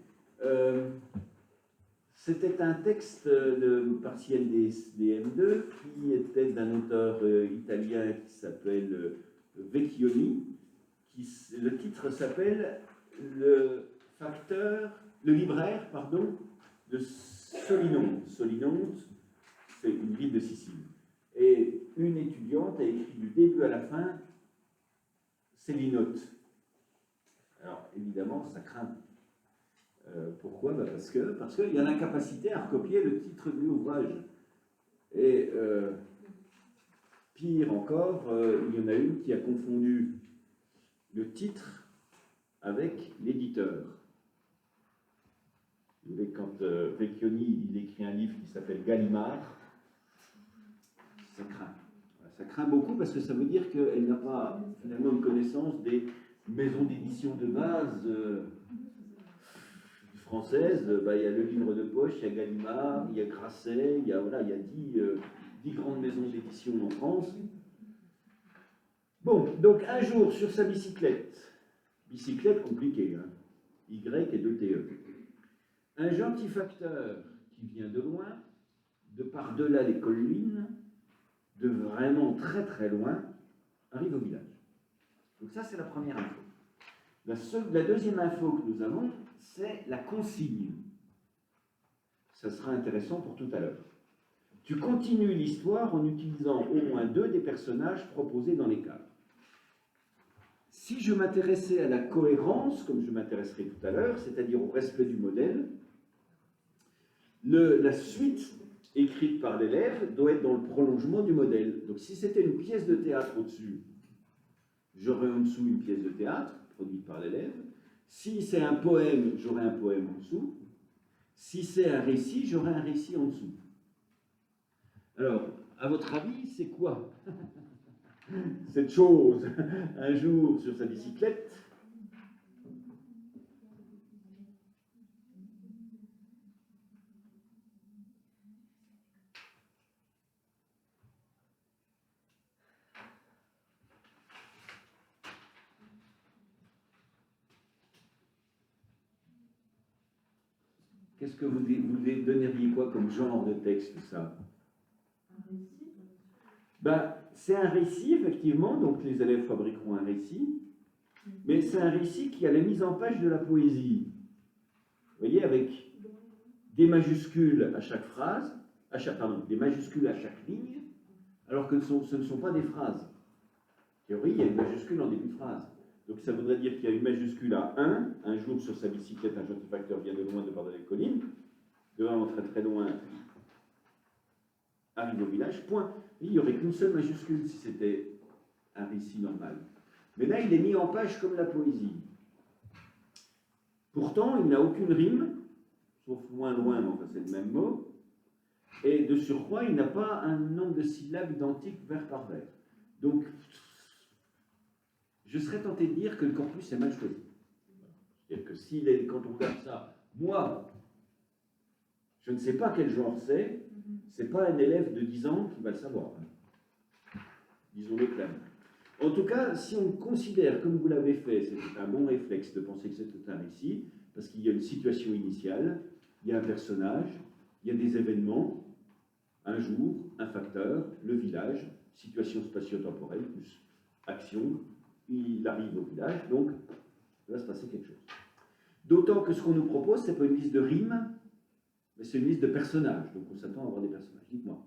Speaker 3: C'était un texte de partiel des M2 qui était d'un auteur italien qui s'appelle Vecchioni. Le titre s'appelle le libraire, de Solinonte. Solinonte, c'est une ville de Sicile. Et une étudiante a écrit du début à la fin ses notes. Alors, évidemment, ça craint. Pourquoi? Parce qu'il y a l'incapacité à recopier le titre de l'ouvrage. Et pire encore, il y en a une qui a confondu le titre avec l'éditeur. Quand Vecchioni il écrit un livre qui s'appelle Gallimard, ça craint. Ça craint beaucoup parce que ça veut dire qu'elle n'a pas finalement une connaissance des maisons d'édition de base françaises. Il y a le livre de poche, il y a Gallimard, il y a Grasset, il y a 10 grandes maisons d'édition en France. Bon, donc un jour sur sa bicyclette compliquée, hein, Y et 2TE, un gentil facteur qui vient de loin, de par-delà les collines, de vraiment très très loin, arrive au village. Donc ça, c'est la première info. La deuxième info que nous avons, c'est la consigne. Ça sera intéressant pour tout à l'heure. Tu continues l'histoire en utilisant au moins 2 des personnages proposés dans les cadres. Si je m'intéressais à la cohérence, comme je m'intéresserai tout à l'heure, c'est-à-dire au respect du modèle, la suite écrite par l'élève doit être dans le prolongement du modèle. Donc si c'était une pièce de théâtre au-dessus, j'aurais en dessous une pièce de théâtre produite par l'élève. Si c'est un poème, j'aurai un poème en dessous. Si c'est un récit, j'aurai un récit en dessous. Alors, à votre avis, c'est quoi cette chose? Un jour, sur sa bicyclette, qu'est-ce que vous donneriez quoi comme genre de texte, ça? C'est un récit, effectivement, donc les élèves fabriqueront un récit, mais c'est un récit qui a la mise en page de la poésie. Vous voyez, avec des majuscules à chaque phrase, des majuscules à chaque ligne, alors que ce ne sont pas des phrases. En théorie, il y a une majuscule en début de phrase. Donc ça voudrait dire qu'il y a une majuscule à 1, un jour sur sa bicyclette, un gentil facteur vient de loin de par-delà les collines, de vraiment très très loin, arrive au village, point. Il n'y aurait qu'une seule majuscule si c'était un récit normal. Mais là, il est mis en page comme la poésie. Pourtant, il n'a aucune rime, sauf moins loin, mais enfin c'est le même mot. Et de surcroît, il n'a pas un nombre de syllabes identiques vers par vers. Donc, je serais tenté de dire que le corpus est mal choisi. C'est-à-dire que quand on regarde ça, moi, je ne sais pas quel genre c'est pas un élève de 10 ans qui va le savoir. Disons-le clairement. En tout cas, si on considère, comme vous l'avez fait, c'était un bon réflexe de penser que c'était un récit, parce qu'il y a une situation initiale, il y a un personnage, il y a des événements, un jour, un facteur, le village, situation spatio-temporelle, plus action, il arrive au village, donc il va se passer quelque chose. D'autant que ce qu'on nous propose, ce n'est pas une liste de rimes, mais c'est une liste de personnages, donc on s'attend à avoir des personnages. Dites-moi.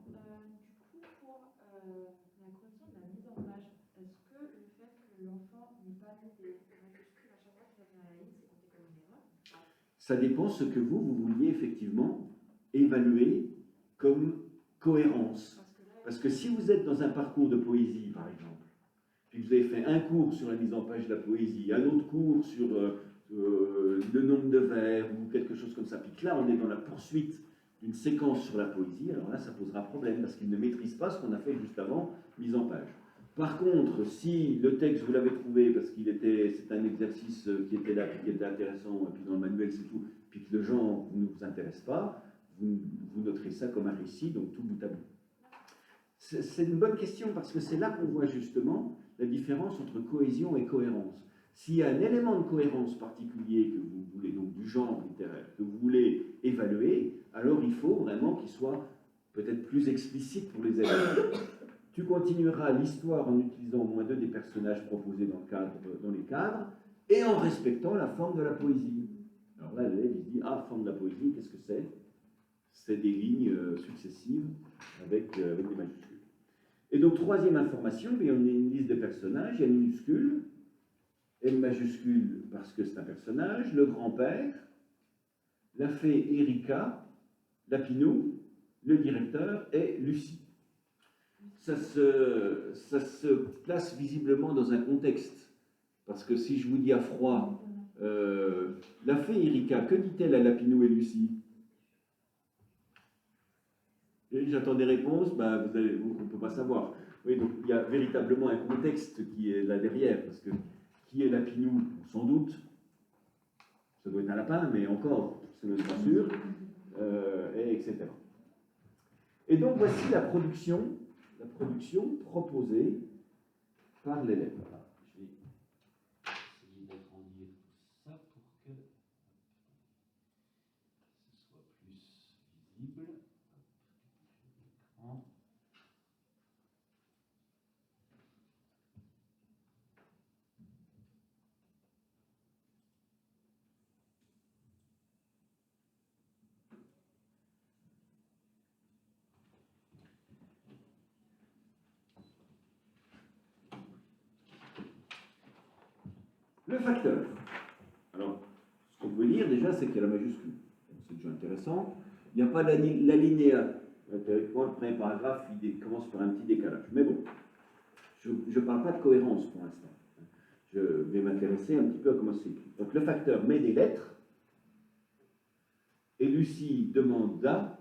Speaker 2: Du coup, pour la question de la mise en page, est-ce que le fait que l'enfant n'ait pas mis des majuscules à chaque fois qu'il avait un ligne, c'est compté comme une erreur?
Speaker 3: Ça dépend ce que vous vouliez effectivement évaluer comme cohérence. Parce que si vous êtes dans un parcours de poésie, par exemple, puis vous avez fait un cours sur la mise en page de la poésie, un autre cours sur le nombre de vers ou quelque chose comme ça, puis que là on est dans la poursuite d'une séquence sur la poésie, alors là ça posera problème parce qu'il ne maîtrise pas ce qu'on a fait juste avant, mise en page. Par contre, si le texte, vous l'avez trouvé parce c'est un exercice qui était là, qui était intéressant, et puis dans le manuel c'est tout, puis que le genre ne vous intéresse pas, vous noterez ça comme un récit, donc tout bout à bout. C'est une bonne question parce que c'est là qu'on voit justement la différence entre cohésion et cohérence. S'il y a un élément de cohérence particulier que vous voulez, donc du genre littéraire, que vous voulez évaluer, alors il faut vraiment qu'il soit peut-être plus explicite pour les élèves. Tu continueras l'histoire en utilisant au moins 2 des personnages proposés dans les cadres et en respectant la forme de la poésie. Alors là, l'élève il dit, ah, forme de la poésie, qu'est-ce que c'est? C'est des lignes successives avec des majuscules. Et donc, troisième information, on a une liste de personnages, il y a une minuscule, et une majuscule parce que c'est un personnage, le grand-père, la fée Erika, Lapinou, le directeur et Lucie. Ça se place visiblement dans un contexte, parce que si je vous dis à froid, la fée Erika, que dit-elle à Lapinou et Lucie? J'attends des réponses, on ne peut pas savoir. Oui, donc il y a véritablement un contexte qui est là derrière, parce que qui est Lapinou? Sans doute, ça doit être un lapin, mais encore, c'est même pas sûr, etc. Et donc voici la production proposée par l'élève. Voilà. Je vais essayer d'agrandir tout ça pour que ce soit plus visible. Le facteur. Alors, ce qu'on peut lire déjà, c'est qu'il y a la majuscule. C'est déjà intéressant. Il n'y a pas l'alinéa. Le premier paragraphe, il commence par un petit décalage. Mais bon, je ne parle pas de cohérence pour l'instant. Je vais m'intéresser un petit peu à comment c'est écrit. Donc, le facteur met des lettres. Et Lucie demande da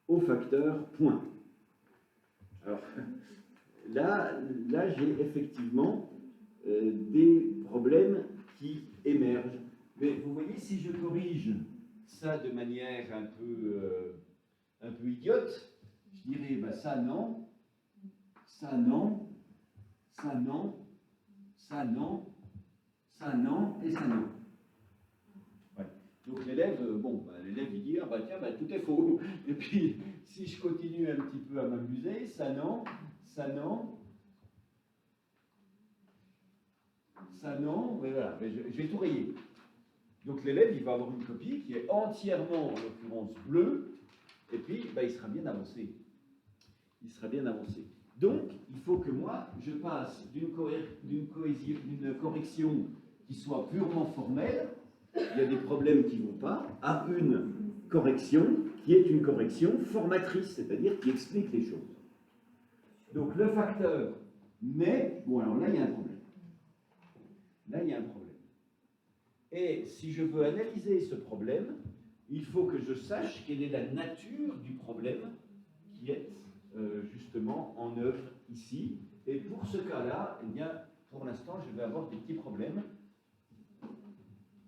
Speaker 3: au facteur point. Alors, là j'ai effectivement des problèmes qui émergent. Mais vous voyez, si je corrige ça de manière un peu idiote, je dirais ça non, ça non, ça non, ça non, ça non et ça non. Ouais. Donc l'élève, l'élève il dit tout est faux. Et puis si je continue un petit peu à m'amuser, ça non, ça non. Ça non, mais voilà, je vais tout rayer. Donc l'élève, il va avoir une copie qui est entièrement, en l'occurrence, bleue, et puis il sera bien avancé. Il sera bien avancé. Donc, il faut que moi, je passe d'une correction qui soit purement formelle, il y a des problèmes qui ne vont pas, à une correction qui est une correction formatrice, c'est-à-dire qui explique les choses. Donc le facteur, mais, bon alors là, il y a un problème. Là, il y a un problème. Et si je veux analyser ce problème, il faut que je sache quelle est la nature du problème qui est justement en œuvre ici. Et pour ce cas-là, eh bien, pour l'instant, je vais avoir des petits problèmes.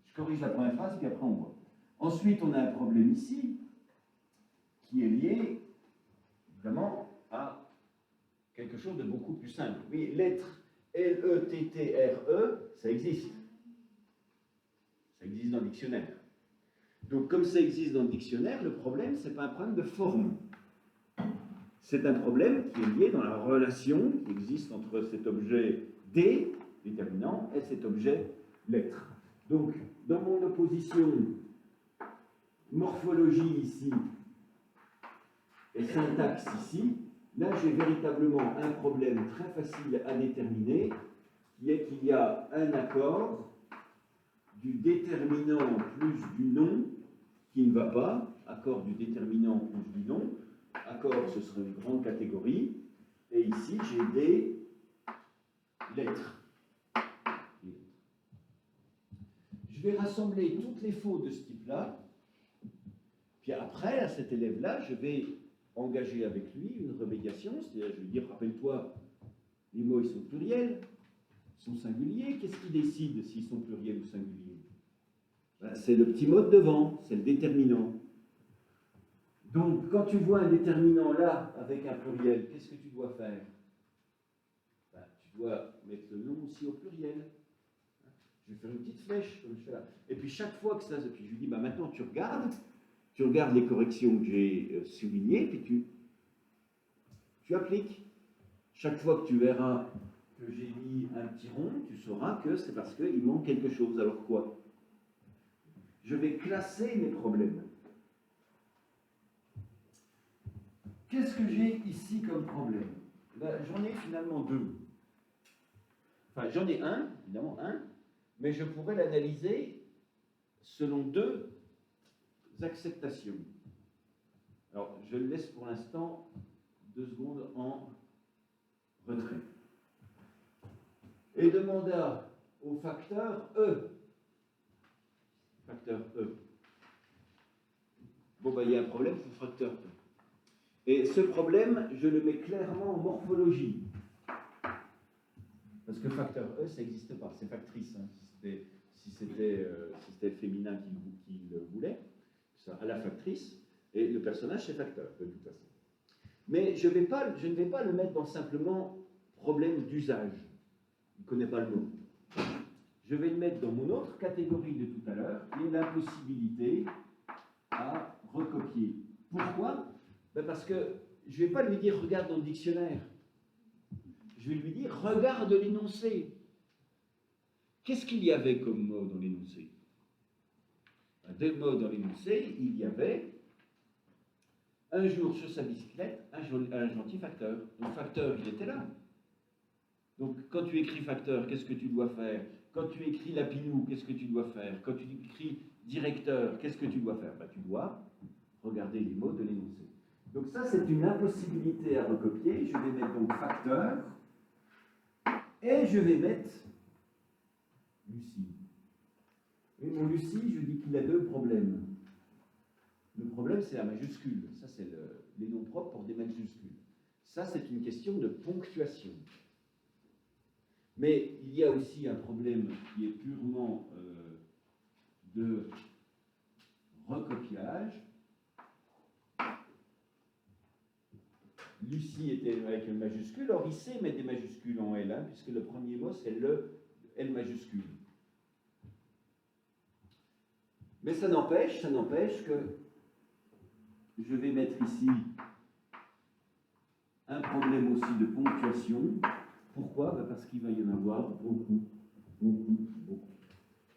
Speaker 3: Je corrige la première phrase, puis après on voit. Ensuite, on a un problème ici, qui est lié vraiment à quelque chose de beaucoup plus simple. Oui, lettre L-E-T-T-R-E, ça existe. Ça existe dans le dictionnaire. Donc, comme ça existe dans le dictionnaire, le problème, ce n'est pas un problème de forme. C'est un problème qui est lié dans la relation qui existe entre cet objet D, déterminant, et cet objet lettre. Donc, dans mon opposition morphologie ici et syntaxe ici, là, j'ai véritablement un problème très facile à déterminer, qui est qu'il y a un accord du déterminant plus du nom qui ne va pas, accord du déterminant plus du nom, accord ce serait une grande catégorie, et ici j'ai des lettres. Je vais rassembler toutes les fautes de ce type-là, puis après, à cet élève-là, je vais engager avec lui une remédiation, c'est-à-dire je vais lui dire, rappelle-toi
Speaker 1: Les mots, ils sont pluriels, ils sont singuliers. Qu'est-ce qui décide s'ils sont pluriels ou singuliers? Ben, c'est le petit mot de devant, c'est le déterminant. Donc, quand tu vois un déterminant là, avec un pluriel, qu'est-ce que tu dois faire? Ben, tu dois mettre le nom aussi au pluriel. Je vais faire une petite flèche, comme je fais là. Et puis, chaque fois que ça... Puis, je lui dis, ben, maintenant, tu regardes les corrections que j'ai soulignées, puis tu appliques. Chaque fois que tu verras que j'ai mis un petit rond, tu sauras que c'est parce qu'il manque quelque chose. Alors quoi? Je vais classer mes problèmes. Qu'est-ce que j'ai ici comme problème? Ben, j'en ai finalement deux. Enfin, j'en ai un, évidemment un, mais je pourrais l'analyser selon deux acceptations. Alors, je le laisse pour l'instant 2 secondes en retrait. Et demanda au facteur E. Facteur E. Bon, ben, il y a un problème pour facteur E. Et ce problème, je le mets clairement en morphologie. Parce que facteur E, ça n'existe pas, c'est factrice. Hein. Si c'était le féminin qui le voulait, ça a la factrice, et le personnage, c'est facteur, de toute façon. Mais je ne vais pas le mettre dans simplement problème d'usage. Il ne connaît pas le mot. Je vais le mettre dans mon autre catégorie de tout à l'heure, qui est l'impossibilité à recopier. Pourquoi? Ben parce que je ne vais pas lui dire regarde dans le dictionnaire. Je vais lui dire regarde l'énoncé. Qu'est-ce qu'il y avait comme mot dans l'énoncé? Ben, des mots dans l'énoncé, il y avait un jour sur sa bicyclette, un gentil facteur. Donc facteur, il était là. Donc quand tu écris facteur, qu'est-ce que tu dois faire? Quand tu écris lapinou, qu'est-ce que tu dois faire? Quand tu écris directeur, qu'est-ce que tu dois faire? Ben, tu dois regarder les mots de l'énoncé. Donc ça, c'est une impossibilité à recopier. Je vais mettre donc facteur et je vais mettre Lucie. Et mon Lucie, je dis qu'il a 2 problèmes. Le problème, c'est la majuscule. Ça, c'est les noms propres pour des majuscules. Ça, c'est une question de ponctuation. Mais il y a aussi un problème qui est purement de recopiage. Lucie était avec une majuscule, or il sait mettre des majuscules en L, hein, puisque le premier mot, c'est le L majuscule. Mais ça n'empêche que je vais mettre ici un problème aussi de ponctuation. Pourquoi? Ben parce qu'il va y en avoir beaucoup.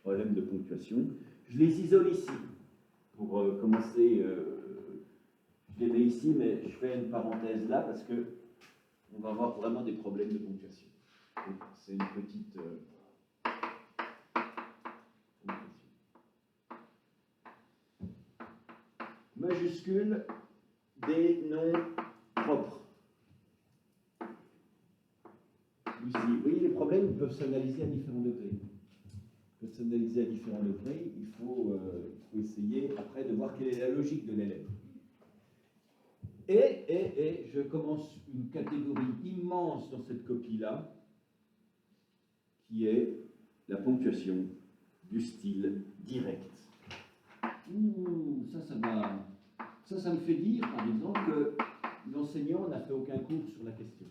Speaker 1: Problème de ponctuation. Je les isole ici. Pour commencer, je les mets ici, mais je fais une parenthèse là parce que on va avoir vraiment des problèmes de ponctuation. C'est une petite majuscule des noms propres. Lucie. Vous voyez, les problèmes peuvent s'analyser à différents degrés. Il faut essayer après de voir quelle est la logique de l'élève. Et je commence une catégorie immense dans cette copie-là, qui est la ponctuation du style direct. Ouh, ça me fait dire, par exemple, que l'enseignant n'a fait aucun cours sur la question.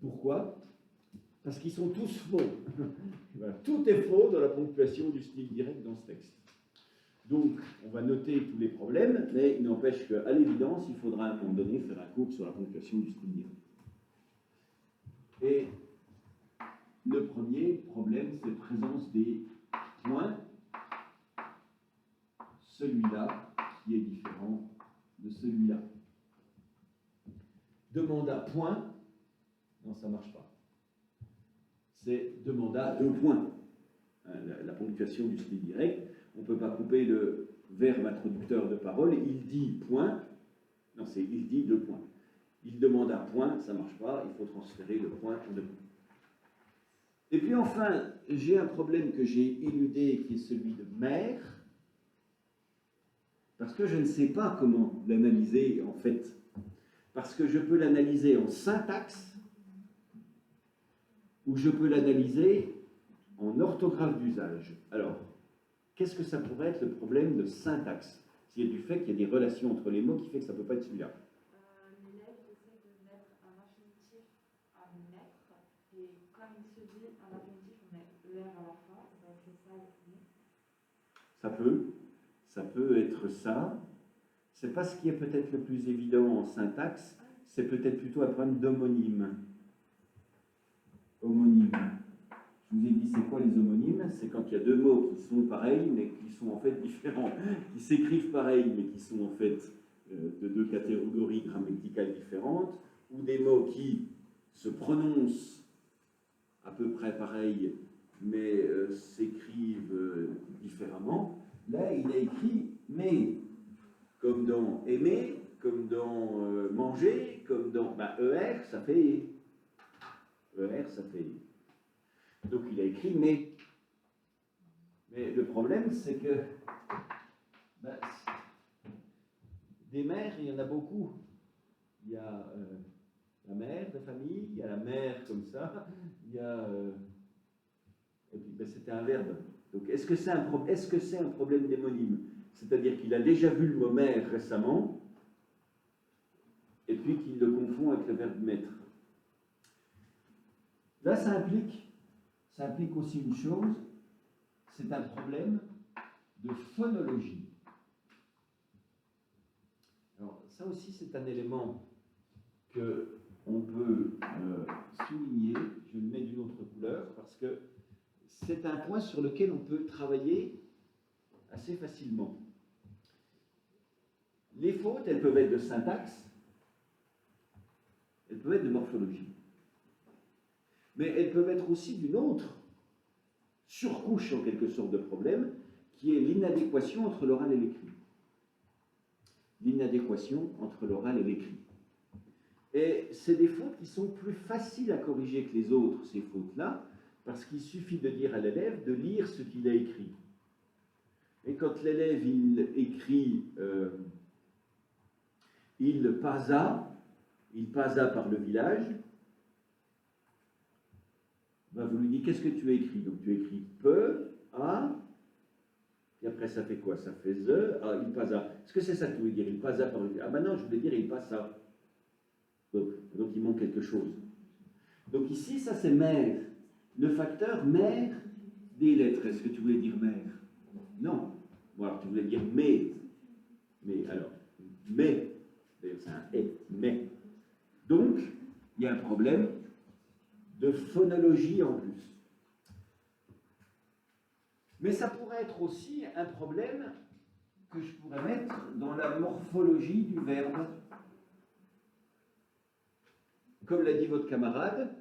Speaker 1: Pourquoi? Parce qu'ils sont tous faux. Voilà. Tout est faux dans la ponctuation du style direct dans ce texte. Donc, on va noter tous les problèmes, mais il n'empêche qu'à l'évidence, il faudra à un moment donné faire un cours sur la ponctuation du style direct. Et le premier problème, c'est la présence des points. Celui-là qui est différent de celui-là. Demanda point. Non, ça ne marche pas. C'est demanda 2 points. La ponctuation du style direct, on ne peut pas couper le verbe introducteur de parole. Il dit point. Non, c'est il dit 2 points. Il demanda point, ça ne marche pas. Il faut transférer le point en 2 points. Et puis enfin, j'ai un problème que j'ai éludé qui est celui de mère. Parce que je ne sais pas comment l'analyser en fait. Parce que je peux l'analyser en syntaxe ou je peux l'analyser en orthographe d'usage. Alors, qu'est-ce que ça pourrait être le problème de syntaxe? C'est du fait qu'il y a des relations entre les mots qui fait que ça ne peut pas être celui-là.
Speaker 2: L'élève essaie de mettre un infinitif à mettre, et comme il se dit un infinitif, on met ER à la fin, ben c'est ça le premier.
Speaker 1: Ça peut être ça. C'est pas ce qui est peut-être le plus évident en syntaxe, c'est peut-être plutôt un problème d'homonyme. Homonyme. Je vous ai dit, c'est quoi les homonymes? C'est quand il y a deux mots qui sont pareils, mais qui sont en fait différents, qui s'écrivent pareil, mais qui sont en fait de deux catégories grammaticales différentes, ou des mots qui se prononcent à peu près pareil, mais s'écrivent différemment. Là, il a écrit « mais », comme dans « aimer », comme dans « manger », comme dans ER, ça fait « ER », ça fait « donc il a écrit « mais ». Mais le problème, c'est que des mères, il y en a beaucoup. Il y a la mère de famille, il y a la mère comme ça, il y a... et puis c'était un verbe. Donc est-ce que c'est un problème d'homonyme? C'est-à-dire qu'il a déjà vu le mot mère récemment, et puis qu'il le confond avec le verbe mettre. Là, ça implique aussi une chose, c'est un problème de phonologie. Alors, ça aussi, c'est un élément qu'on peut souligner. Je le mets d'une autre couleur, parce que c'est un point sur lequel on peut travailler assez facilement. Les fautes, elles peuvent être de syntaxe, elles peuvent être de morphologie. Mais elles peuvent être aussi d'une autre surcouche, en quelque sorte, de problème, qui est l'inadéquation entre l'oral et l'écrit. L'inadéquation entre l'oral et l'écrit. Et c'est des fautes qui sont plus faciles à corriger que les autres, ces fautes-là, parce qu'il suffit de dire à l'élève de lire ce qu'il a écrit. Et quand l'élève, il écrit il passa par le village, ben vous lui dites, qu'est-ce que tu as écrit? Donc tu écris peu, a, et après ça fait quoi? Ça fait the, ah, il passa. Est-ce que c'est ça que tu veux dire? Il passa par le village. Ah ben non, je voulais dire il passa. Donc il manque quelque chose. Donc ici, ça c'est mère. Le facteur mère des lettres. Est-ce que tu voulais dire mère? Non. Bon alors tu voulais dire mais. Mais alors, mais. D'ailleurs c'est un et, mais. Donc, il y a un problème de phonologie en plus. Mais ça pourrait être aussi un problème que je pourrais mettre dans la morphologie du verbe. Comme l'a dit votre camarade,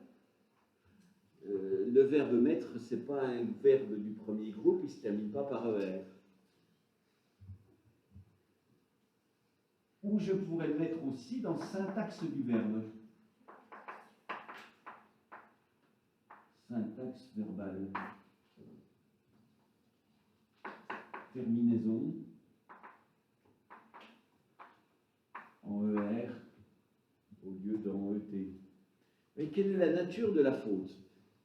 Speaker 1: le verbe mettre, ce n'est pas un verbe du premier groupe, il ne se termine pas par ER. Ou je pourrais le mettre aussi dans syntaxe du verbe. Syntaxe verbale. Terminaison en ER au lieu d'en ET. Mais quelle est la nature de la faute?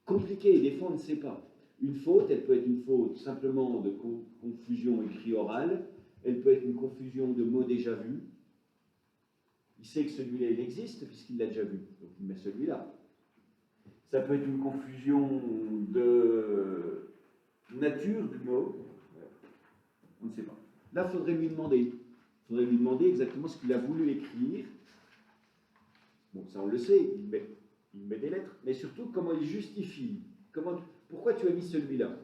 Speaker 1: Compliqué, des fois on ne sait pas. Une faute, elle peut être une faute simplement de confusion écrit-orale, elle peut être une confusion de mots déjà vus. Il sait que celui-là, il existe puisqu'il l'a déjà vu, donc il met celui-là. Ça peut être une confusion de nature du mot, on ne sait pas. Là, il faudrait lui demander exactement ce qu'il a voulu écrire. Bon, ça on le sait, il met des lettres, mais surtout comment il justifie. Pourquoi tu as mis celui-là?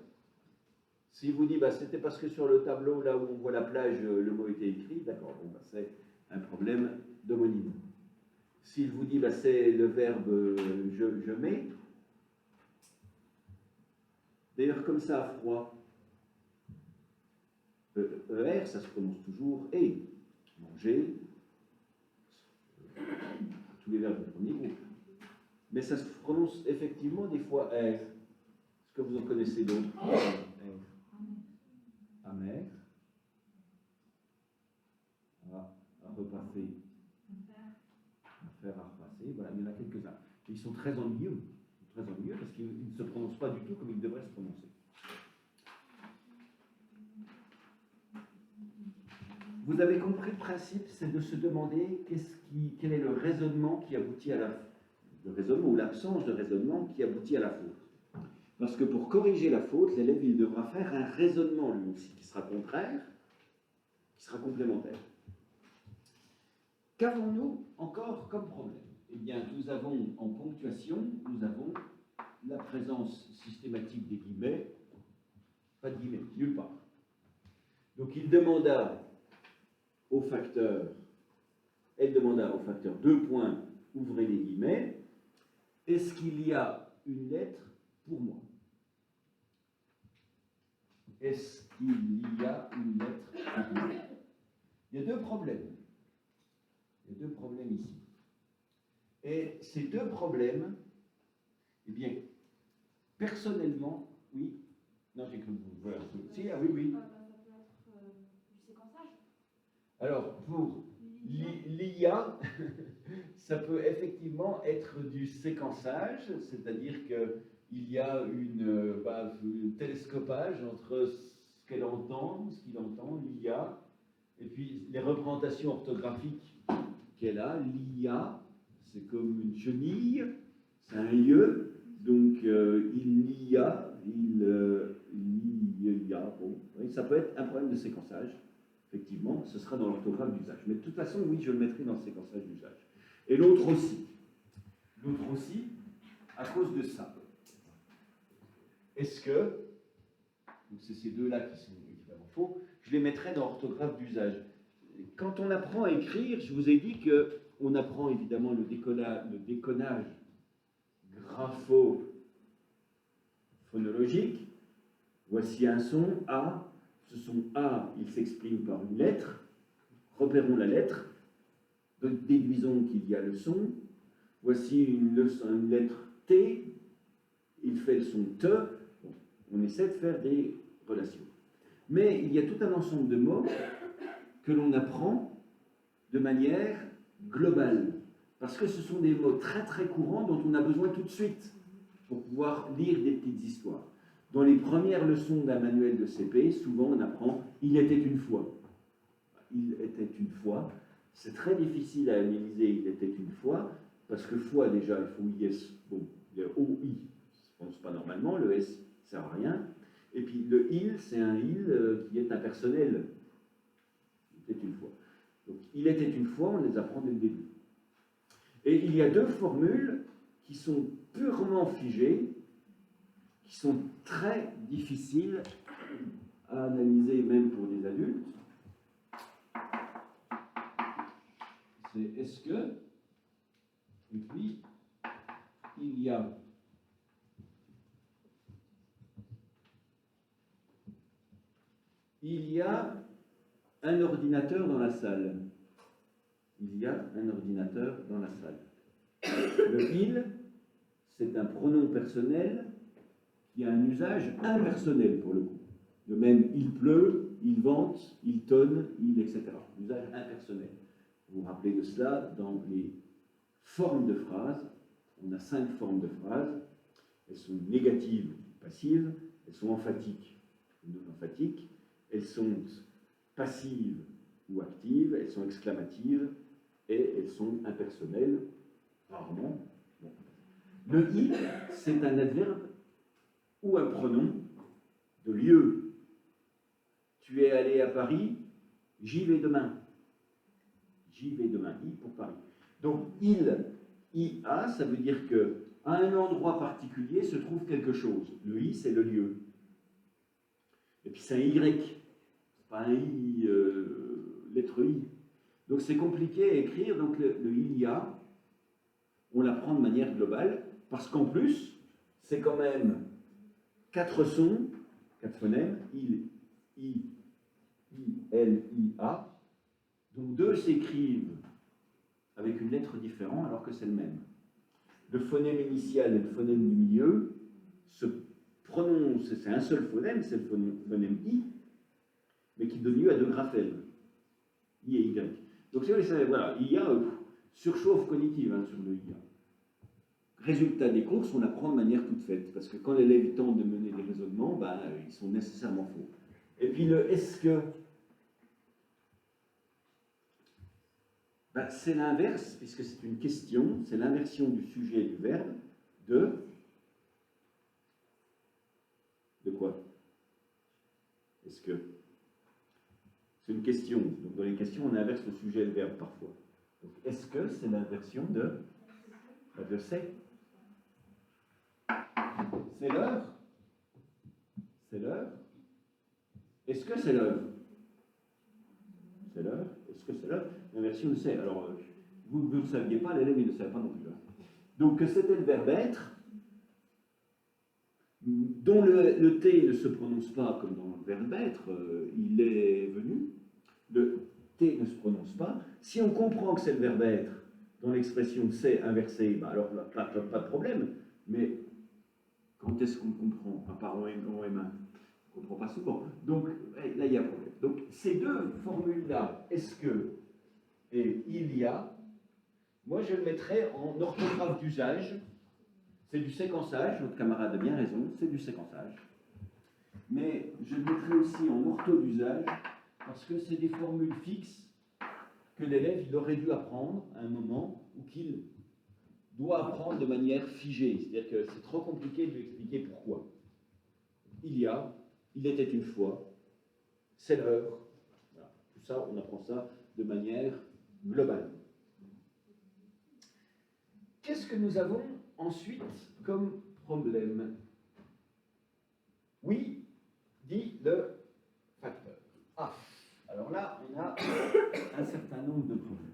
Speaker 1: S'il vous dit, c'était parce que sur le tableau, là où on voit la plage, le mot était écrit, d'accord, bon, c'est un problème d'homonyme. S'il vous dit, c'est le verbe je mets, d'ailleurs, comme ça, à froid, ER, ça se prononce toujours et. Manger, tous les verbes du premier groupe. Mais ça se prononce effectivement des fois R. Est-ce que vous en connaissez d'autres? Amer. À repasser. À faire à repasser. Voilà, il y en a quelques-uns. Ils sont très ennuyeux.
Speaker 3: très ennuyeux parce qu'il ne se prononce pas du tout comme il devrait se prononcer. Vous avez compris le principe, c'est de se demander quel est le raisonnement qui aboutit à le raisonnement ou l'absence de raisonnement qui aboutit à la faute. Parce que pour corriger la faute, l'élève il devra faire un raisonnement lui aussi qui sera contraire, qui sera complémentaire. Qu'avons-nous encore comme problème? Eh bien, nous avons en ponctuation, nous avons la présence systématique des guillemets, pas de guillemets, nulle part. Donc il demanda au facteur, elle demanda au facteur 2 points, ouvrez les guillemets, est-ce qu'il y a une lettre pour moi? Est-ce qu'il y a une lettre pour moi? Il y a deux problèmes. Il y a deux problèmes ici. Et ces deux problèmes, eh bien, personnellement, oui. Non, j'ai cru que vous. Voilà. Si, ah oui, oui.
Speaker 2: Ça peut être du séquençage.
Speaker 3: Alors, pour l'IA, ça peut effectivement être du séquençage, c'est-à-dire qu'il y a un télescopage entre ce qu'elle entend, ce qu'il entend, l'IA, et puis les représentations orthographiques qu'elle a. L'IA, c'est comme une chenille, c'est un lieu, donc il y a, bon, oui, ça peut être un problème de séquençage. Effectivement, ce sera dans l'orthographe d'usage. Mais de toute façon, oui, je le mettrai dans le séquençage d'usage. Et l'autre aussi. L'autre aussi, à cause de ça. Est-ce que, donc c'est ces deux-là qui sont évidemment faux, je les mettrai dans l'orthographe d'usage. Quand on apprend à écrire, je vous ai dit qu'on apprend évidemment le déconnage grapho-phonologique. Voici un son A. Ce son A, il s'exprime par une lettre. Repérons la lettre. Déduisons qu'il y a le son. Voici une lettre T. Il fait le son T. Bon, on essaie de faire des relations. Mais il y a tout un ensemble de mots que l'on apprend de manière globale. Parce que ce sont des mots très très courants dont on a besoin tout de suite pour pouvoir lire des petites histoires. Dans les premières leçons d'un manuel de CP, souvent on apprend « il était une fois ». Il était une fois. C'est très difficile à analyser « il était une fois » parce que « fois » déjà, il faut IS. Bon, il y a OI, ça ne se prononce pas normalement, le S ne sert à rien. Et puis le il, c'est un il qui est impersonnel. Il était une fois. Donc il était une fois, on les apprend dès le début. Et il y a deux formules qui sont purement figées, qui sont très difficiles à analyser même pour des adultes. C'est est-ce que, et puis, il y a un ordinateur dans la salle. Il y a un ordinateur dans la salle. Le il, c'est un pronom personnel qui a un usage impersonnel pour le coup. De même, il pleut, il vente, il tonne, etc. Usage impersonnel. Vous vous rappelez de cela dans les formes de phrases. On a 5 formes de phrases. Elles sont négatives, passives. Elles sont emphatiques ou non emphatiques. Elles sont passives ou actives. Elles sont exclamatives et elles sont impersonnelles, rarement. Bon. Le i, c'est un adverbe ou un pronom de lieu. Tu es allé à Paris, j'y vais demain. J'y vais demain, i pour Paris. Donc, ia, ça veut dire que à un endroit particulier se trouve quelque chose. Le i, c'est le lieu. Et puis c'est un y, c'est pas un i, lettre i. Donc c'est compliqué à écrire, donc le il y a, on l'apprend de manière globale, parce qu'en plus, c'est quand même 4 sons, 4 phonèmes, il, i, l, i, a, dont 2 s'écrivent avec une lettre différente alors que c'est le même. Le phonème initial et le phonème du milieu se prononcent, c'est un seul phonème, c'est le phonème i, mais qui donne lieu à 2 graphèmes, i et y. Donc voilà, il y a surchauffe cognitive sur le IA.
Speaker 1: résultat des courses, on apprend de manière toute faite. Parce que quand l'élève tente de mener des raisonnements, ben, ils sont nécessairement faux. Et puis le est-ce que, ben, c'est l'inverse, puisque c'est une question, c'est l'inversion du sujet et du verbe de quoi? Est-ce que? C'est une question. Donc dans les questions, on inverse le sujet et le verbe parfois. Donc est-ce que c'est l'inversion de c'est? C'est l'heure? C'est l'heure? Est-ce que c'est l'heure? C'est l'heure? Est-ce que c'est l'heure? L'inversion de c'est. Alors, vous ne le saviez pas, l'élève il ne le savait pas non plus. Donc c'était le verbe être, dont le T ne se prononce pas comme dans le verbe être, il est venu. Le T ne se prononce pas. Si on comprend que c'est le verbe être dans l'expression c'est inversé, bah alors là, pas de problème. Mais quand est-ce qu'on comprend? Enfin, par OM1, on ne comprend pas souvent. Donc là, il y a un problème. Donc ces deux formules-là, est-ce que et il y a, moi je le mettrais en orthographe d'usage. C'est du séquençage, notre camarade a bien raison, c'est du séquençage. Mais je le mettrai aussi en ortho d'usage parce que c'est des formules fixes que l'élève il aurait dû apprendre à un moment ou qu'il doit apprendre de manière figée. C'est-à-dire que c'est trop compliqué de lui expliquer pourquoi. Il y a, il était une fois, c'est l'heure. Voilà. Tout ça, on apprend ça de manière globale. Qu'est-ce que nous avons ensuite comme problème? Oui, dit le facteur. Ah, alors là, on a un certain nombre de problèmes.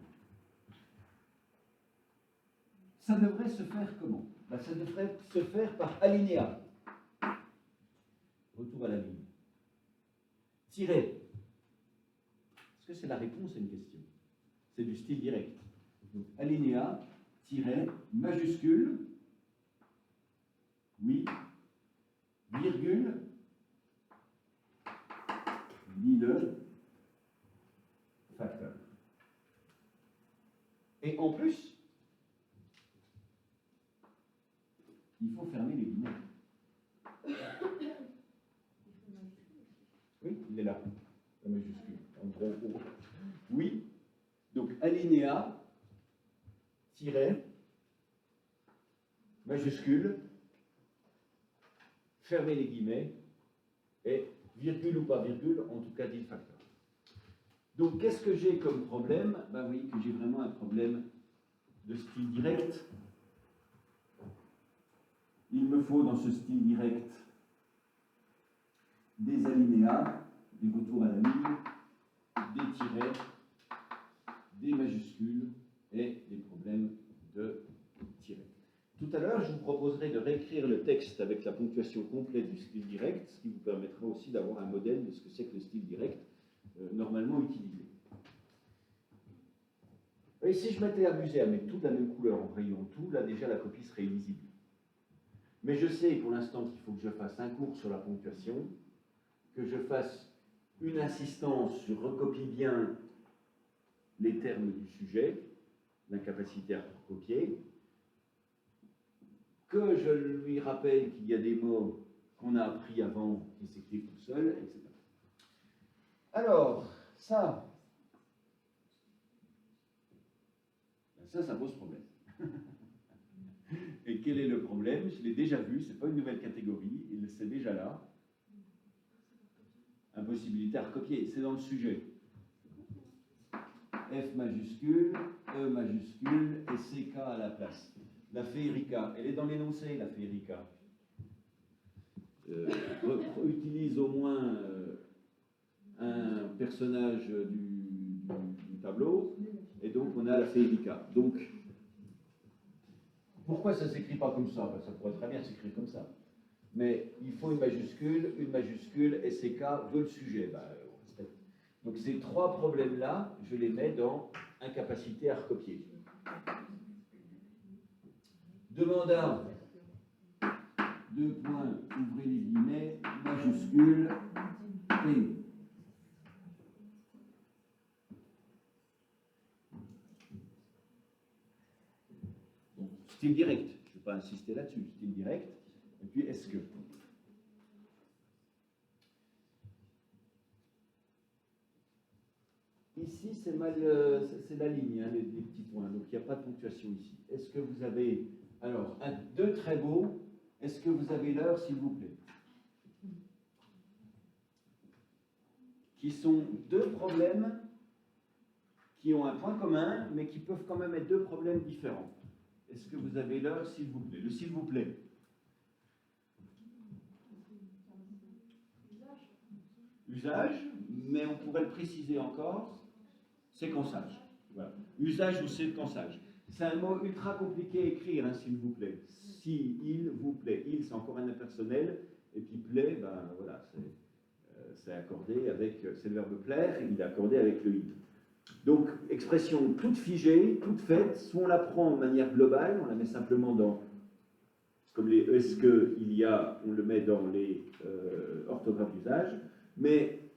Speaker 1: Ça devrait se faire comment? Ben, ça devrait se faire par alinéa. Retour à la ligne. Tiret. Est-ce que c'est la réponse à une question? C'est du style direct. Donc, alinéa, tiret, majuscule, oui, virgule, dit le facteur. Et en plus, il faut fermer les guillemets. Oui, il est là, la majuscule. En gros, oui. Donc, alinéa, tiret, majuscule, fermer les guillemets, et virgule ou pas virgule, en tout cas dit le facteur. Donc, qu'est-ce que j'ai comme problème? Ben oui, que j'ai vraiment un problème de style direct. Il me faut dans ce style direct des alinéas, des retours à la ligne, des tirets, des majuscules et des problèmes de tirets. Tout à l'heure, je vous proposerai de réécrire le texte avec la ponctuation complète du style direct, ce qui vous permettra aussi d'avoir un modèle de ce que c'est que le style direct normalement utilisé. Et si je m'étais amusé à mettre tout de la même couleur en rayant tout, là déjà la copie serait illisible. Mais je sais pour l'instant qu'il faut que je fasse un cours sur la ponctuation, que je fasse une insistance sur recopie bien les termes du sujet, l'incapacité à recopier, que je lui rappelle qu'il y a des mots qu'on a appris avant qui s'écrivent tout seuls, etc. Alors, ça pose problème. Et quel est le problème? Je l'ai déjà vu, ce n'est pas une nouvelle catégorie, c'est déjà là. Impossibilité à recopier, c'est dans le sujet. F majuscule, E majuscule et CK à la place. La féerica, elle est dans l'énoncé, la féerica. Utilise au moins un personnage du tableau, et donc on a la féerica. Donc, pourquoi ça ne s'écrit pas comme ça? Ça pourrait très bien s'écrire comme ça. Mais il faut une majuscule, et CK veut le sujet. Donc ces trois problèmes-là, je les mets dans incapacité à recopier. Demanda, deux points, ouvrez les guillemets, majuscule, P. Donc, style direct. Je pas insister là-dessus, style direct, et puis est-ce que. Ici, c'est mal, c'est la ligne, hein, les petits points, donc il n'y a pas de ponctuation ici. Est-ce que vous avez, alors, deux très beaux, est-ce que vous avez l'heure, s'il vous plaît? Qui sont deux problèmes qui ont un point commun, mais qui peuvent quand même être deux problèmes différents. Est-ce que vous avez l'heure, s'il vous plaît? Le s'il vous plaît. Usage, mais on pourrait le préciser encore, séquençage. Voilà. Usage ou séquençage. C'est un mot ultra compliqué à écrire, hein, s'il vous plaît. Si, il, vous plaît. Il, c'est encore un impersonnel, et puis plaît, ben voilà, c'est accordé avec, c'est le verbe plaire, il est accordé avec le il. Donc, expression toute figée, toute faite, soit on la prend de manière globale, on la met simplement dans, comme les est-ce que, il y a, on le met dans les orthographes d'usage, mais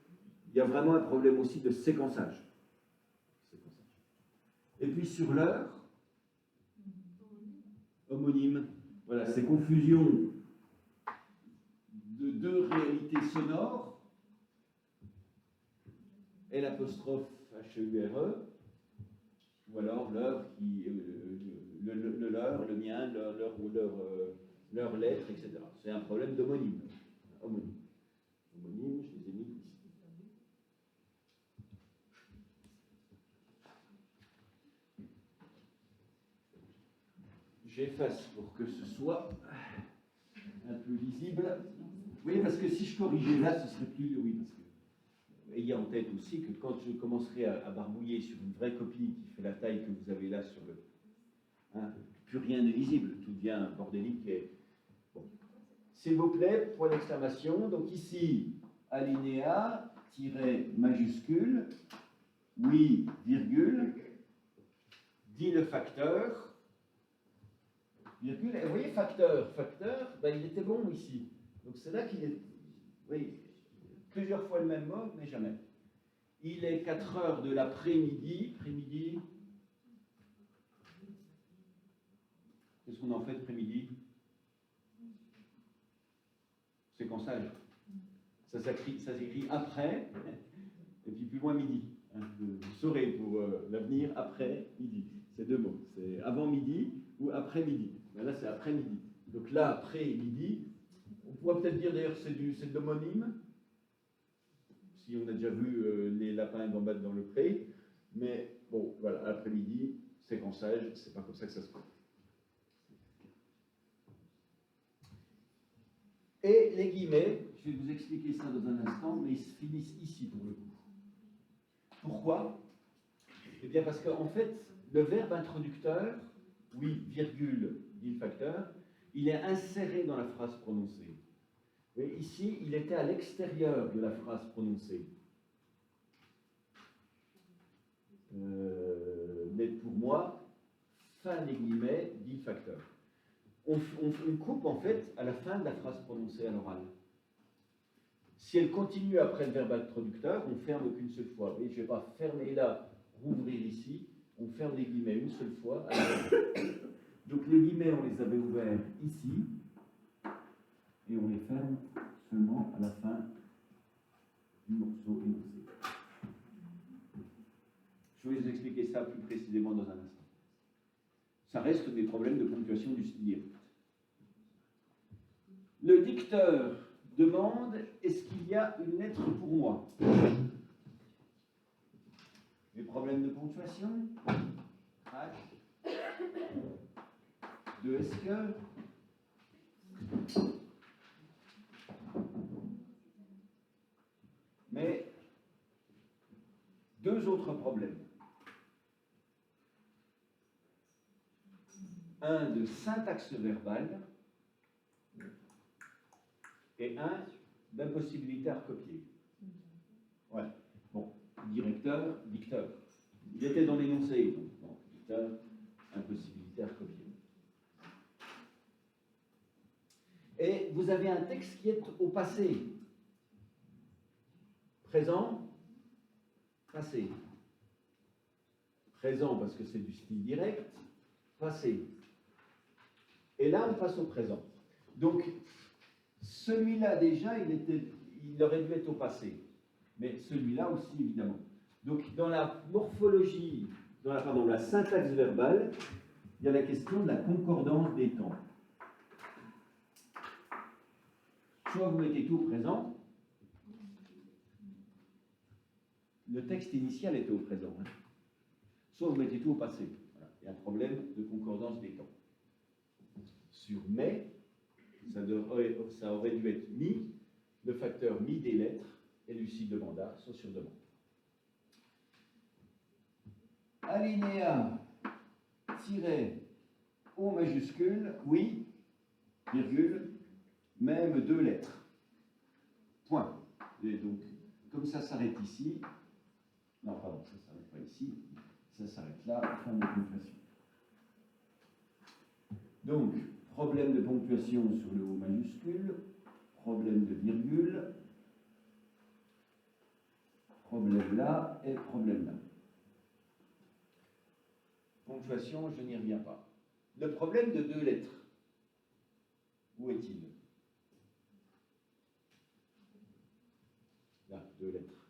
Speaker 1: il y a vraiment un problème aussi de séquençage. Et puis sur l'heure, homonyme, voilà, c'est confusion de deux réalités sonores, et l'apostrophe H-E-U-R-E, ou alors l'heure qui, le leur, le mien, leur lettre, etc. C'est un problème d'homonyme. Homonyme. Homonyme, je les ai mis ici. J'efface pour que ce soit un peu lisible. Oui, parce que si je corrigeais là, ce serait plus... Oui, parce que... Ayez en tête aussi que quand je commencerai à barbouiller sur une vraie copie qui fait la taille que vous avez là sur le... Hein, plus rien n'est lisible, tout devient bordélique. Et... Bon. S'il vous plaît, point d'exclamation. Donc ici, alinéa, tiret majuscule, oui, virgule, dit le facteur, virgule, et vous voyez facteur, ben, il était bon ici. Donc c'est là qu'il est, oui, plusieurs fois le même mot, mais jamais. Il est 4 heures de l'après-midi, qu'est-ce qu'on en fait après-midi? Séquençage. Ça s'écrit après, et puis plus loin midi. Hein, vous saurez pour l'avenir, après midi. C'est deux mots. C'est avant midi ou après midi. Mais là, c'est après midi. Donc là, après midi, on pourrait peut-être dire d'ailleurs c'est de l'homonyme, si on a déjà vu les lapins gambadent dans le pré. Mais bon, voilà, après-midi, séquençage, c'est pas comme ça que ça se passe. Et les guillemets, je vais vous expliquer ça dans un instant, mais ils se finissent ici pour le coup. Pourquoi? Eh bien parce qu'en fait, le verbe introducteur, oui, virgule, dit le facteur, il est inséré dans la phrase prononcée. Et ici, il était à l'extérieur de la phrase prononcée. Mais pour moi, fin des guillemets, dit le facteur. On coupe en fait à la fin de la phrase prononcée à l'oral. Si elle continue après le verbe introducteur, on ferme qu'une seule fois. Et je ne vais pas fermer là, rouvrir ici. On ferme les guillemets une seule fois. Donc les guillemets, on les avait ouverts ici. Et on les ferme seulement à la fin du morceau énoncé. Je vais vous expliquer ça plus précisément dans un instant. Ça reste des problèmes de ponctuation du style direct. Le dicteur demande, est-ce qu'il y a une lettre pour moi? Les problèmes de ponctuation, H, de est-ce que, mais deux autres problèmes. Un de syntaxe verbale et un d'impossibilité à recopier. Ouais. Bon, directeur, dicteur. Il était dans l'énoncé. Bon, dicteur, impossibilité à recopier. Et vous avez un texte qui est au passé. Présent, passé. Présent parce que c'est du style direct, passé.
Speaker 3: Et là, on passe au présent. Donc, celui-là, déjà, il aurait dû être au passé. Mais celui-là aussi, évidemment. Donc, dans la morphologie, la syntaxe verbale, il y a la question de la concordance des temps. Soit vous mettez tout au présent. Le texte initial était au présent. Soit vous mettez tout au passé. Voilà. Il y a un problème de concordance des temps. Sur mais, ça aurait dû être mi, le facteur mi des lettres, et Lucie demanda, soit sur demande. Alinéa, tiret, O majuscule, oui, virgule, même 2 lettres. Point. Et donc, comme ça s'arrête ici, non, pardon, ça ne s'arrête pas ici, ça s'arrête là, fin de ponctuation. Donc, problème de ponctuation sur le O majuscule, problème de virgule, problème là et problème là. Ponctuation, je n'y reviens pas. Le problème de 2 lettres, où est-il? Là, 2 lettres.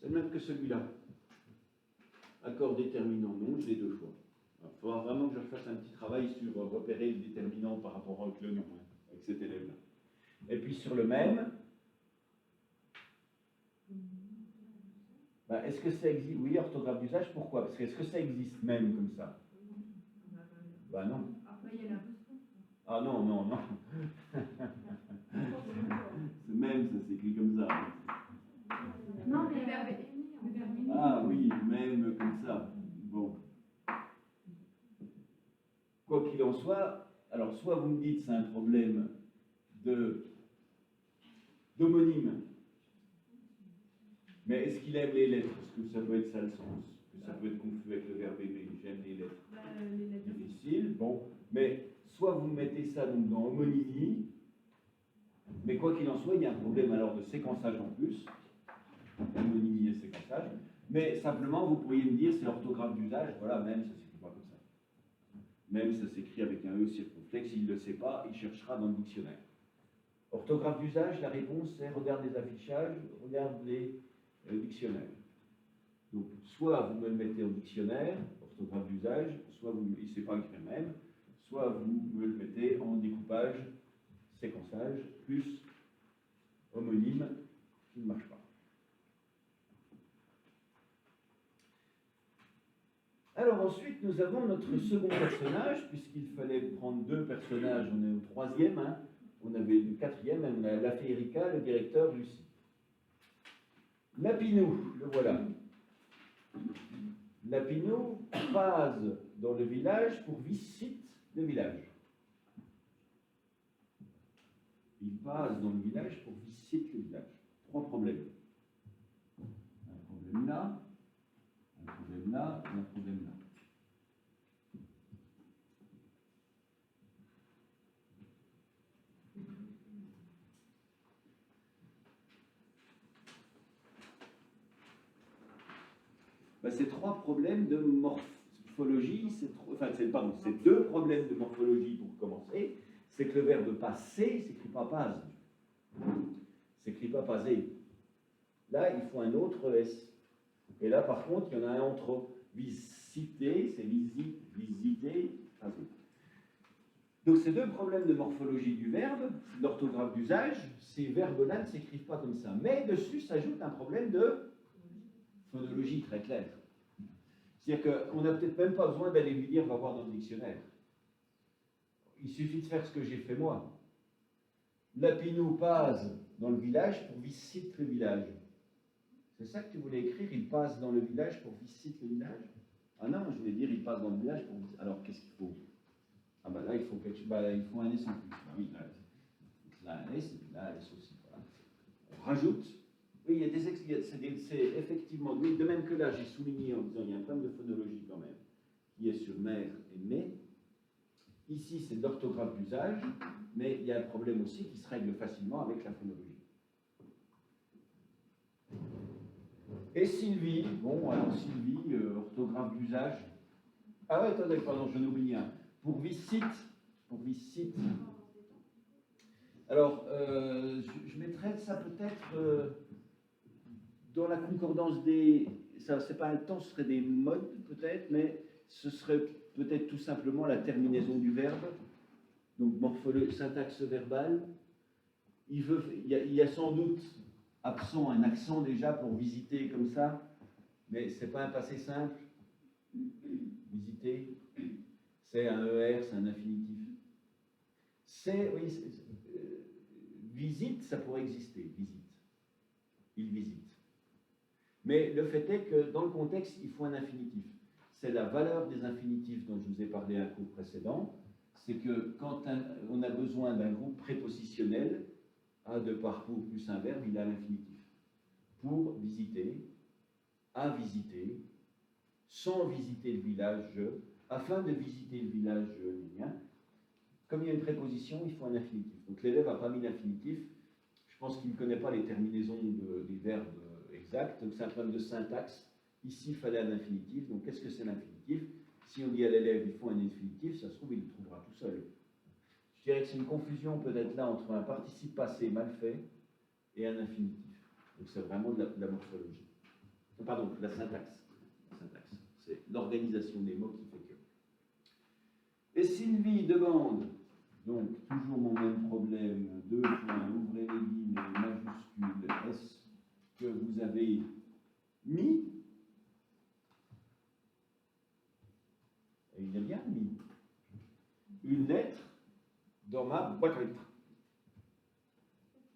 Speaker 3: C'est le même que celui-là. Accord déterminant, non, je l'ai 2 fois. Il faudra vraiment que je fasse un petit travail sur repérer le déterminant par rapport avec le nom, avec cet élève-là. Et puis sur le même, ben, est-ce que ça existe? Oui, orthographe d'usage, pourquoi? Parce que est-ce que ça existe même comme ça? Ben non.
Speaker 2: Après, il y a l'apostrophe.
Speaker 3: Ah non, non, non. Même, ça s'écrit comme ça.
Speaker 2: Non, mais le verbe est émis.
Speaker 3: Ah oui, même comme ça. Bon. Quoi qu'il en soit, alors soit vous me dites c'est un problème d'homonyme, mais est-ce qu'il aime les lettres? Est-ce que ça peut être ça le sens? Que ça peut être confus avec le verbe aimer? J'aime les lettres. Difficile, bon. Mais soit vous mettez ça donc dans homonymie, mais quoi qu'il en soit, il y a un problème alors de séquençage en plus. Homonymie et séquençage. Mais simplement, vous pourriez me dire c'est l'orthographe d'usage, voilà, même ça s'écrit pas comme ça. Même ça s'écrit avec un E circonflexe, s'il ne le sait pas, il cherchera dans le dictionnaire. Orthographe d'usage, la réponse c'est regarde les affichages, regarde les dictionnaires. Donc, soit vous me le mettez en dictionnaire, orthographe d'usage, soit il ne sait pas écrire même, soit vous me le mettez en découpage, séquençage, plus homonyme, qui ne marche pas. Alors ensuite, nous avons notre second personnage, puisqu'il fallait prendre 2 personnages, on est au 3e, hein. On avait le 4e, on a la fée Erika, le directeur Lucie. Lapinou, le voilà. Lapinou passe dans le village pour visite le village. Il passe dans le village pour visite le village. 3 problèmes. Un problème là, un problème là et un problème là. Ben, ces 3 problèmes de morphologie, c'est 2 problèmes de morphologie pour commencer. C'est que le verbe passer ne s'écrit pas pase. S'écrit pas passer. Là, il faut un autre S. Et là, par contre, il y en a un entre visiter, c'est visite, visiter, passer. Donc, ces 2 problèmes de morphologie du verbe, l'orthographe d'usage, ces verbes-là ne s'écrivent pas comme ça. Mais dessus s'ajoute un problème de phonologie très claire. C'est-à-dire qu'on n'a peut-être même pas besoin d'aller lui dire va voir dans le dictionnaire. Il suffit de faire ce que j'ai fait moi. Lapinou passe dans le village pour visiter le village. C'est ça que tu voulais écrire? Il passe dans le village pour visiter le village? Ah non, je voulais dire il passe dans le village pour visiter. Alors qu'est-ce qu'il faut? Ah ben là, il faut quelque chose. Il faut un S en plus. Ah oui, là un S, et puis là un S aussi. Voilà. On rajoute. Oui, il y a des c'est effectivement, de même que là, j'ai souligné en disant il y a un problème de phonologie quand même, qui est sur mère et mais. Ici, c'est de l'orthographe d'usage, mais il y a un problème aussi qui se règle facilement avec la phonologie. Et Sylvie, bon, alors Sylvie, orthographe d'usage, Ah ouais, attendez, pardon, je n'oublie un. Pour visite, alors, je mettrais ça peut-être dans la concordance des... Ça, c'est pas un temps, ce serait des modes peut-être, mais ce serait peut-être tout simplement la terminaison du verbe, donc syntaxe verbale. Il y a sans doute absent un accent déjà pour visiter comme ça, mais c'est pas un passé simple. Visiter, c'est un ER, c'est un infinitif. Visite, ça pourrait exister, visite. Il visite. Mais le fait est que dans le contexte, il faut un infinitif. C'est la valeur des infinitifs dont je vous ai parlé à un cours précédent. C'est que quand on a besoin d'un groupe prépositionnel, à de parcours plus un verbe, il a l'infinitif. Pour visiter, à visiter, sans visiter le village, afin de visiter le village, comme il y a une préposition, il faut un infinitif. Donc l'élève n'a pas mis l'infinitif. Je pense qu'il ne connaît pas les terminaisons des verbes exacts. Donc c'est un problème de syntaxe. Ici, il fallait un infinitif. Donc qu'est-ce que c'est l'infinitif? Si on dit à l'élève, il faut un infinitif, ça se trouve, il le trouvera tout seul. Je dirais que c'est une confusion peut-être là entre un participe passé mal fait et un infinitif. Donc c'est vraiment de la morphologie. Pardon, de la syntaxe. C'est l'organisation des mots qui fait que. Et Sylvie demande, donc toujours mon même problème, 2 points, ouvrez les guillemets, majuscules, est-ce que vous avez mis, et il a bien mis, une lettre dans ma boîte à lettres.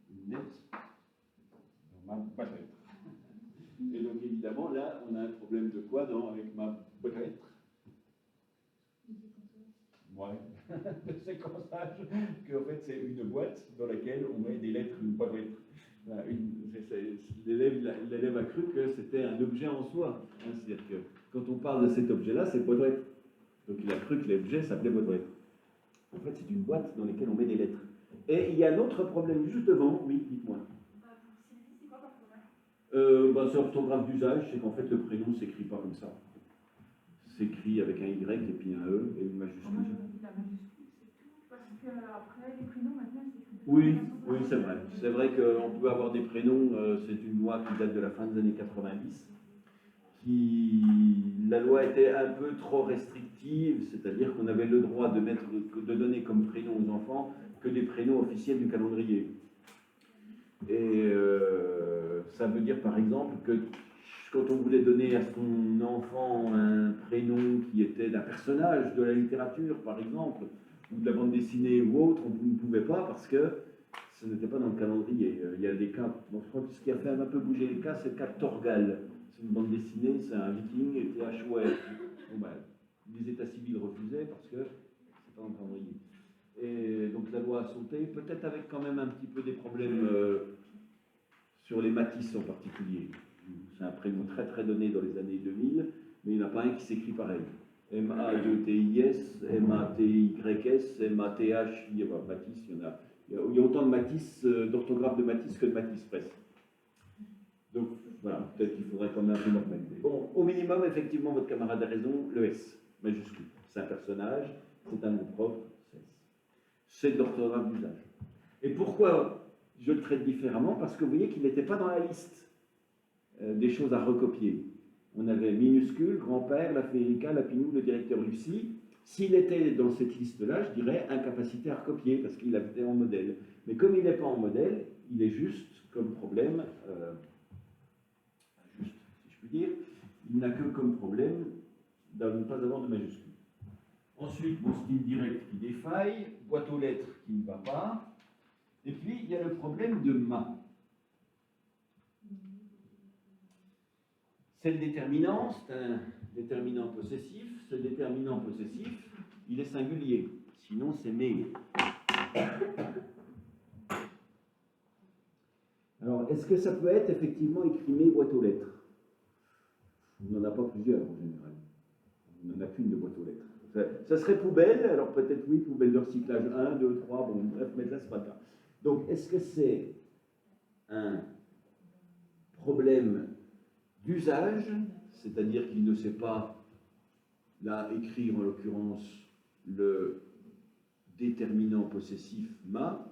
Speaker 3: Une lettre dans ma boîte à lettres. Et donc évidemment, là, on a un problème de quoi avec ma boîte à lettres? Ouais, de séquençage, qu'en fait c'est une boîte dans laquelle on met des lettres, une boîte à lettres. L'élève a cru que c'était un objet en soi. Hein, c'est-à-dire que quand on parle de cet objet-là, c'est boîte à lettres. Donc il a cru que l'objet s'appelait boîte à lettres. En fait, c'est une boîte dans laquelle on met des lettres. Et il y a un autre problème juste devant. Oui, dites-moi.
Speaker 2: Pour Sylvie, c'est quoi par problème?
Speaker 3: C'est orthographe d'usage, c'est qu'en fait le prénom ne s'écrit pas comme ça. S'écrit avec un Y et puis un E et une majuscule.
Speaker 2: Moi, j'aurais dit la majuscule, c'est tout. Parce qu'après, les prénoms, maintenant, c'est tout.
Speaker 3: Oui, c'est vrai. C'est vrai qu'on peut avoir des prénoms, c'est une loi qui date de la fin des années 90. La loi était un peu trop restrictive, c'est-à-dire qu'on avait le droit de donner comme prénom aux enfants que des prénoms officiels du calendrier. Et ça veut dire par exemple que quand on voulait donner à son enfant un prénom qui était d'un personnage de la littérature, par exemple, ou de la bande dessinée ou autre, on ne pouvait pas parce que ce n'était pas dans le calendrier. Il y a des cas, bon, je crois que ce qui a fait un peu bouger les cas, c'est le cas de Torgal. C'est une bande dessinée, c'est un viking, et THOR. Bon, les états civils refusaient parce que c'est pas dans le calendrier. Et donc la loi a sauté, peut-être avec quand même un petit peu des problèmes sur les Matisse en particulier. C'est un prénom très très donné dans les années 2000, mais il n'y en a pas un qui s'écrit pareil. M-A-2-T-I-S, M-A-T-Y-S, M-A-T-H, il y a Matisse, il y a autant de Matisse, d'orthographe de Matisse que de Matisse presque. Donc voilà, peut-être qu'il faudrait quand même un peu normaliser. Bon, au minimum, effectivement, votre camarade a raison, le S, majuscule. C'est un personnage, c'est un nom propre, c'est de l'orthographe d'usage. Et pourquoi je le traite différemment? Parce que vous voyez qu'il n'était pas dans la liste des choses à recopier. On avait minuscule, grand-père, la Férica, la Pinou, le directeur Lucie. S'il était dans cette liste-là, je dirais incapacité à recopier, parce qu'il avait en modèle. Mais comme il n'est pas en modèle, il est juste comme problème, juste si je puis dire, il n'a que comme problème de ne pas avoir de majuscule. Ensuite, mon style direct qui défaille, boîte aux lettres qui ne va pas, et puis il y a le problème de ma. C'est le déterminant, c'est un déterminant possessif. Ce déterminant possessif, il est singulier. Sinon, c'est mais. Alors, est-ce que ça peut être effectivement écrit mais boîte aux lettres? On n'en a pas plusieurs en général. On n'en a qu'une de boîte aux lettres. Ça serait poubelle, alors peut-être oui, poubelle de recyclage 1, 2, 3, bon, bref, mais là, c'est pas le cas. Donc, est-ce que c'est un problème d'usage, c'est-à-dire qu'il ne sait pas là, écrire en l'occurrence le déterminant possessif ma,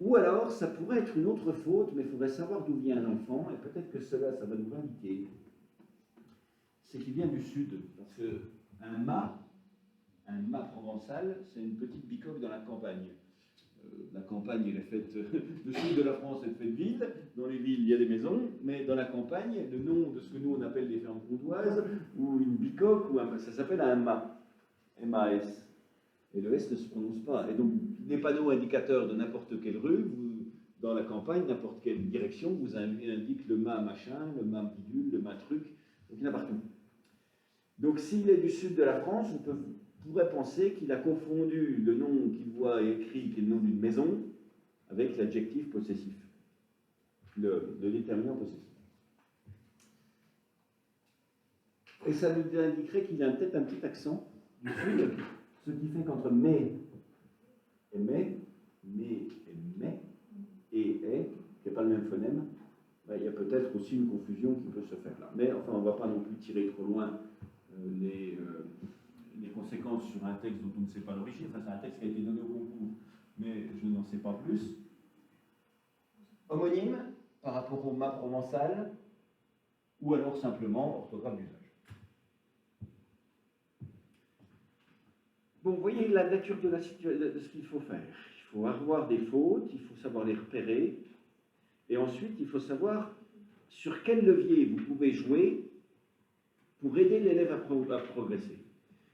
Speaker 3: ou alors ça pourrait être une autre faute, mais il faudrait savoir d'où vient l'enfant, et peut-être que cela, ça va nous indiquer, c'est qu'il vient du sud, parce qu'un mât provençal, c'est une petite bicoque dans la campagne. La campagne, elle est faite, le sud de la France est fait de villes, dans les villes il y a des maisons, mais dans la campagne, le nom de ce que nous on appelle des fermes comtoises, ou une bicoque, ça s'appelle un mât, M-A-S. Et le S ne se prononce pas. Et donc, les panneaux indicateurs de n'importe quelle rue, dans la campagne, n'importe quelle direction, vous indiquent le mât machin, le mât bidule, le mât truc, donc il y en a partout. Donc, s'il est du sud de la France, on pourrait penser qu'il a confondu le nom qu'il voit écrit, qui est le nom d'une maison, avec l'adjectif possessif, le déterminant possessif. Et ça nous indiquerait qu'il a peut-être un petit accent du sud, ce qui fait qu'entre mais et mais et est, qui n'est pas le même phonème, ben, il y a peut-être aussi une confusion qui peut se faire là. Mais enfin, on ne va pas non plus tirer trop loin les conséquences sur un texte dont on ne sait pas l'origine. Enfin, c'est un texte qui a été donné au concours, mais je n'en sais pas plus. Homonyme par rapport au mât provençal, ou alors simplement orthographe d'usage. Bon, vous voyez la nature de ce qu'il faut faire. Il faut avoir des fautes, il faut savoir les repérer, et ensuite il faut savoir sur quel levier vous pouvez jouer pour aider l'élève à progresser.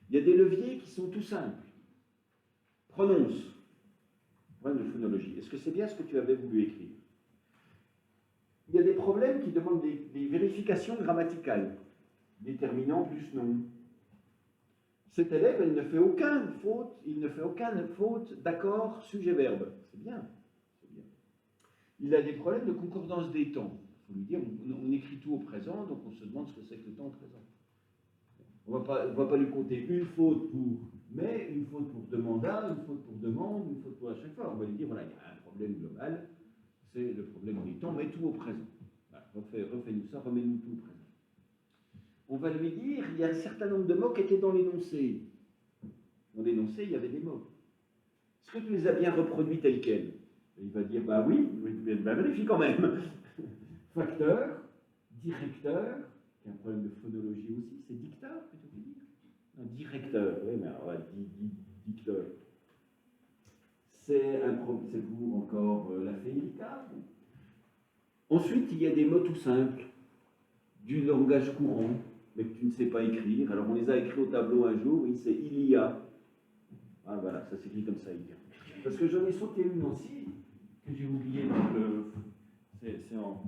Speaker 3: Il y a des leviers qui sont tout simples. Prononce. Problème de phonologie. Est-ce que c'est bien ce que tu avais voulu écrire? Il y a des problèmes qui demandent des vérifications grammaticales. Déterminant plus nom. Cet élève, il ne fait aucune faute d'accord sujet-verbe. C'est bien. Il a des problèmes de concordance des temps. Il faut lui dire, on écrit tout au présent, donc on se demande ce que c'est que le temps présent. On ne va pas lui compter une faute pour mais, une faute pour demanda, une faute pour demande, une faute pour à chaque fois. On va lui dire, voilà, il y a un problème global, c'est le problème du temps, mais tout au présent. Voilà, refais-nous ça, remets-nous tout au présent. On va lui dire, il y a un certain nombre de mots qui étaient dans l'énoncé. Dans l'énoncé, il y avait des mots. Est-ce que tu les as bien reproduits tels quels? Il va dire, bah oui, bah vérifie quand même. Facteur, directeur, qui a un problème de phonologie aussi, c'est dicteur plutôt que dire. Un directeur, oui, mais alors, dicteur. C'est pour encore la féilica. Ensuite, il y a des mots tout simples, du langage courant, mais que tu ne sais pas écrire. Alors, on les a écrits au tableau un jour, oui, c'est il y a. Ah, voilà, ça s'écrit comme ça, il y a. Parce que j'en ai sauté une aussi, que j'ai oublié dans le. C'est en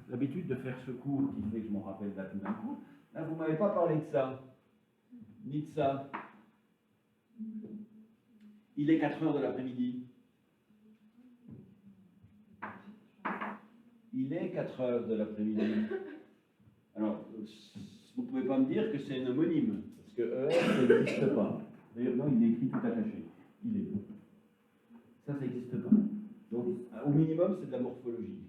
Speaker 3: l'habitude de faire ce cours qui fait que je m'en rappelle d'un coup. Là, vous ne m'avez pas parlé de ça, ni de ça. Il est 4 heures de l'après-midi. Il est 4 heures de l'après-midi. Alors, vous ne pouvez pas me dire que c'est un homonyme, parce que ça n'existe pas. D'ailleurs, non, il est écrit tout attaché. Il est. Ça n'existe pas. Donc, au minimum, c'est de la morphologie.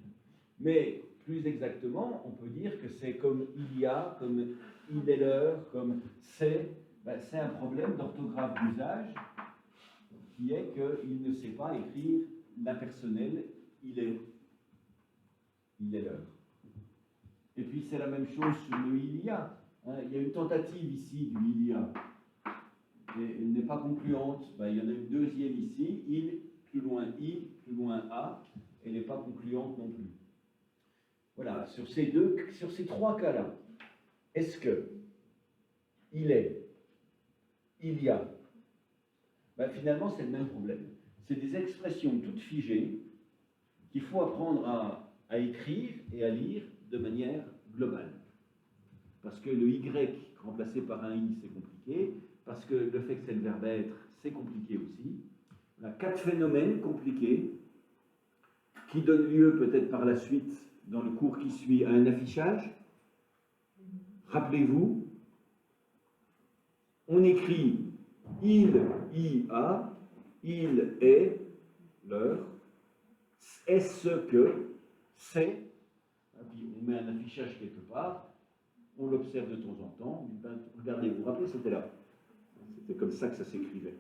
Speaker 3: Mais, plus exactement, on peut dire que c'est comme il y a, comme il est l'heure, comme c'est. Ben, c'est un problème d'orthographe d'usage qui est qu'il ne sait pas écrire l'impersonnel il est. Il est l'heure. Et puis, c'est la même chose sur le il y a. Hein, il y a une tentative ici du il y a. Et elle n'est pas concluante. Ben, il y en a une deuxième ici. Il, plus loin I, plus loin A. Elle n'est pas concluante non plus. Voilà, sur ces trois cas-là, est-ce que il est, il y a, ben, finalement c'est le même problème. C'est des expressions toutes figées qu'il faut apprendre à écrire et à lire de manière globale. Parce que le Y remplacé par un I, c'est compliqué. Parce que le fait que c'est le verbe être, c'est compliqué aussi. On a 4 phénomènes compliqués qui donnent lieu peut-être par la suite, dans le cours qui suit, à un affichage. Rappelez-vous, on écrit il, a, il est, l'heure, est-ce que, c'est, et puis on met un affichage quelque part,
Speaker 1: on l'observe de temps en temps. Ben, regardez, vous vous rappelez, c'était là. C'était comme ça que ça s'écrivait.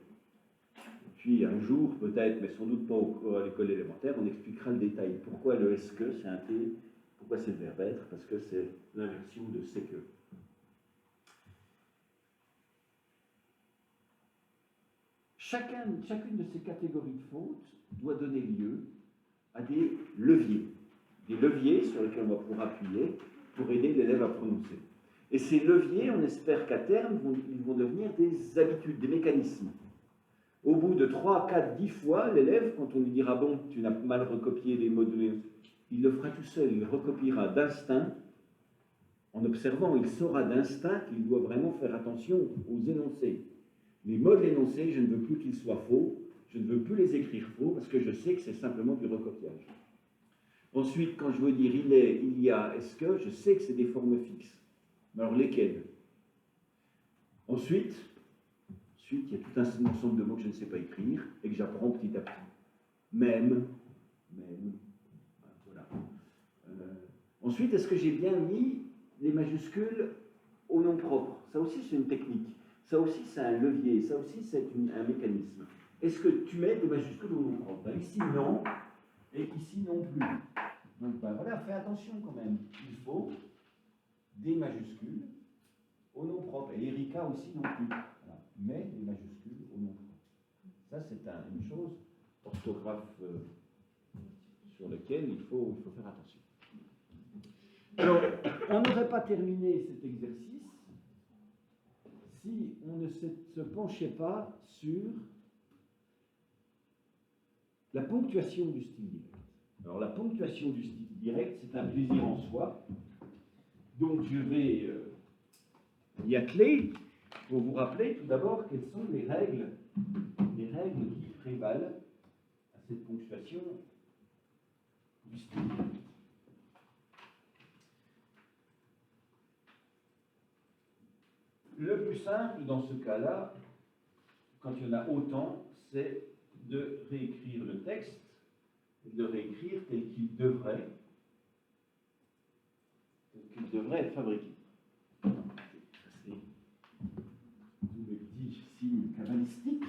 Speaker 1: Puis un jour, peut-être, mais sans doute pas à l'école élémentaire, on expliquera le détail. Pourquoi le est-ce que, c'est un T, pourquoi c'est le verbe être, parce que c'est l'inversion de c'est que. Chacune de ces catégories de fautes doit donner lieu à des leviers sur lesquels on va pouvoir appuyer pour aider l'élève à prononcer. Et ces leviers, on espère qu'à terme, ils vont devenir des habitudes, des mécanismes. Au bout de 3, 4, 10 fois, l'élève, quand on lui dira « bon, tu n'as mal recopié les mots de... » il le fera tout seul, il recopiera d'instinct. En observant, il saura d'instinct qu'il doit vraiment faire attention aux énoncés. Les mots de l'énoncé, je ne veux plus qu'ils soient faux, je ne veux plus les écrire faux, parce que je sais que c'est simplement du recopiage. Ensuite, quand je veux dire il est, il y a, est-ce que, je sais que c'est des formes fixes. Mais alors lesquelles? Ensuite, il y a tout un ensemble de mots que je ne sais pas écrire et que j'apprends petit à petit. Même, voilà. Ensuite, est-ce que j'ai bien mis les majuscules au nom propre? Ça aussi, c'est une technique. Ça aussi, c'est un levier. Ça aussi, c'est un mécanisme. Est-ce que tu mets des majuscules au nom propre? Ben, ici, non. Et ici, non plus. Donc, ben, voilà, fais attention quand même. Il faut des majuscules au nom propre. Et Erika aussi, non plus. Voilà. Mets des majuscules au nom propre. Ça, c'est une chose orthographe sur laquelle il faut faire attention. Alors, on n'aurait pas terminé cet exercice si on ne se penchait pas sur la ponctuation du style direct. Alors, la ponctuation du style direct, c'est un plaisir en soi. Donc, je vais y atteler pour vous rappeler tout d'abord quelles sont les règles qui prévalent à cette ponctuation du style direct. Le plus simple dans ce cas-là, quand il y en a autant, c'est de réécrire le texte, de le réécrire tel qu'il devrait être fabriqué. C'est le petit signe cabalistique.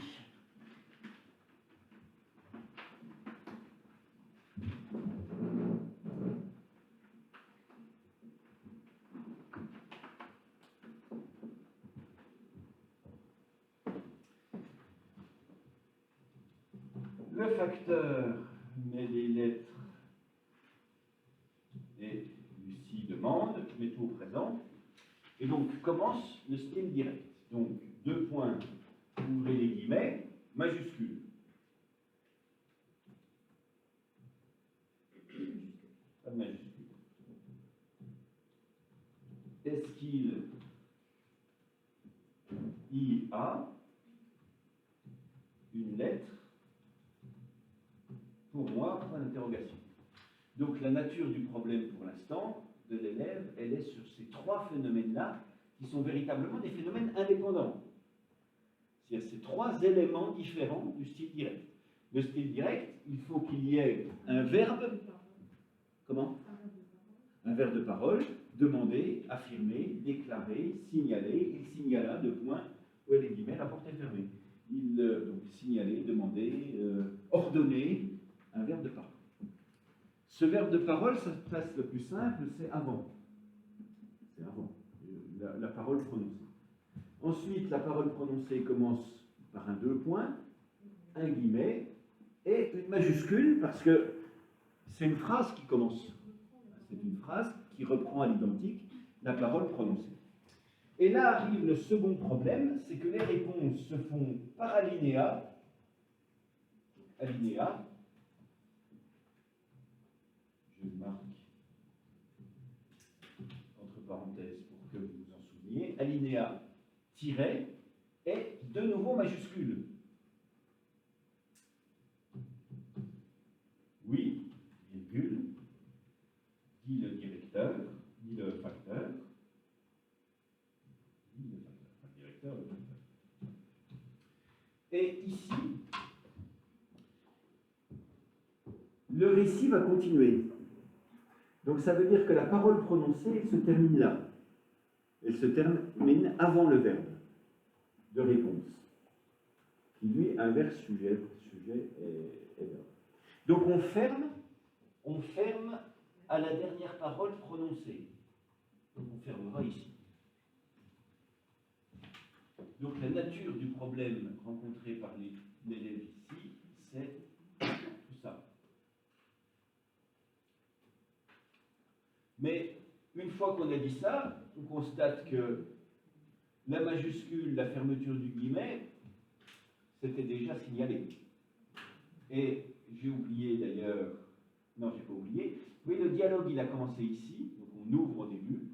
Speaker 1: Le facteur met les lettres et Lucie demande, je mets tout au présent. Et donc commence le style direct. Donc, 2 points, ouvrez les guillemets, majuscule. Pas de majuscule. Est-ce qu'il y a une lettre pour moi, point d'interrogation. Donc la nature du problème pour l'instant de l'élève, elle est sur ces 3 phénomènes-là qui sont véritablement des phénomènes indépendants. C'est-à-dire ces 3 éléments différents du style direct. Le style direct, il faut qu'il y ait un verbe. Comment? Un verbe de parole, demander, affirmer, déclarer, signaler. Il signala, 2 points, où est les guillemets, la porte est fermée. Il donc signaler, demander, ordonner, un verbe de parole. Ce verbe de parole, ça se passe le plus simple, c'est avant. C'est avant, la parole prononcée. Ensuite, la parole prononcée commence par un 2 points, un guillemet et une majuscule, parce que c'est une phrase qui commence. C'est une phrase qui reprend à l'identique la parole prononcée. Et là arrive le second problème, c'est que les réponses se font par alinéa. Alinéa. Je marque entre parenthèses pour que vous vous en souveniez. Alinéa tiret et de nouveau majuscule. Oui, virgule, dit le directeur, dit le facteur. Directeur, le facteur. Et ici, le récit va continuer. Donc ça veut dire que la parole prononcée se termine là.
Speaker 3: Elle se termine avant le verbe de réponse, qui lui inverse sujet et verbe. Donc on ferme à la dernière parole prononcée. Donc on fermera ici. Donc la nature du problème rencontré par l'élève ici, c'est tout ça. Mais une fois qu'on a dit ça, on constate que la majuscule, la fermeture du guillemet, c'était déjà signalé. Et j'ai oublié d'ailleurs, non, j'ai pas oublié, oui, le dialogue, il a commencé ici, donc on ouvre au début,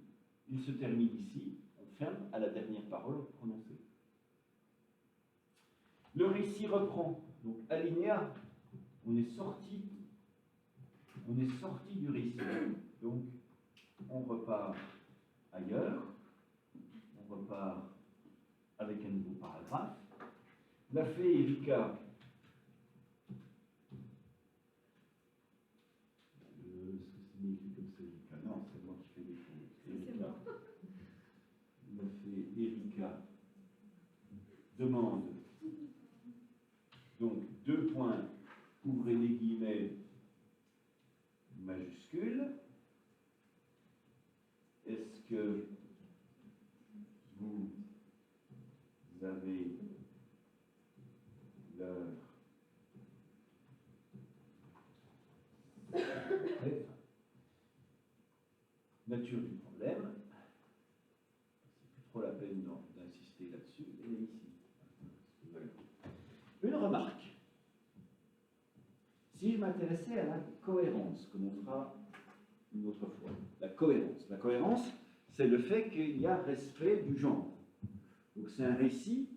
Speaker 3: il se termine ici, on ferme à la dernière parole prononcée. Le récit reprend, donc alinéa, on est sorti du récit, donc on repart ailleurs, on repart avec un nouveau paragraphe. La fée Erika, est-ce que c'est écrit comme ça, Erika? Non, c'est moi qui fais des fautes. Erika. La fée Erika demande, donc 2 points, ouvrez les guillemets, majuscules. Est-ce que vous avez l'heure nature du problème? C'est plus trop la peine d'insister là-dessus. Elle est ici. Une remarque. Si je m'intéressais à la cohérence, comme on fera une autre fois, la cohérence, c'est le fait qu'il y a respect du genre. Donc c'est un récit.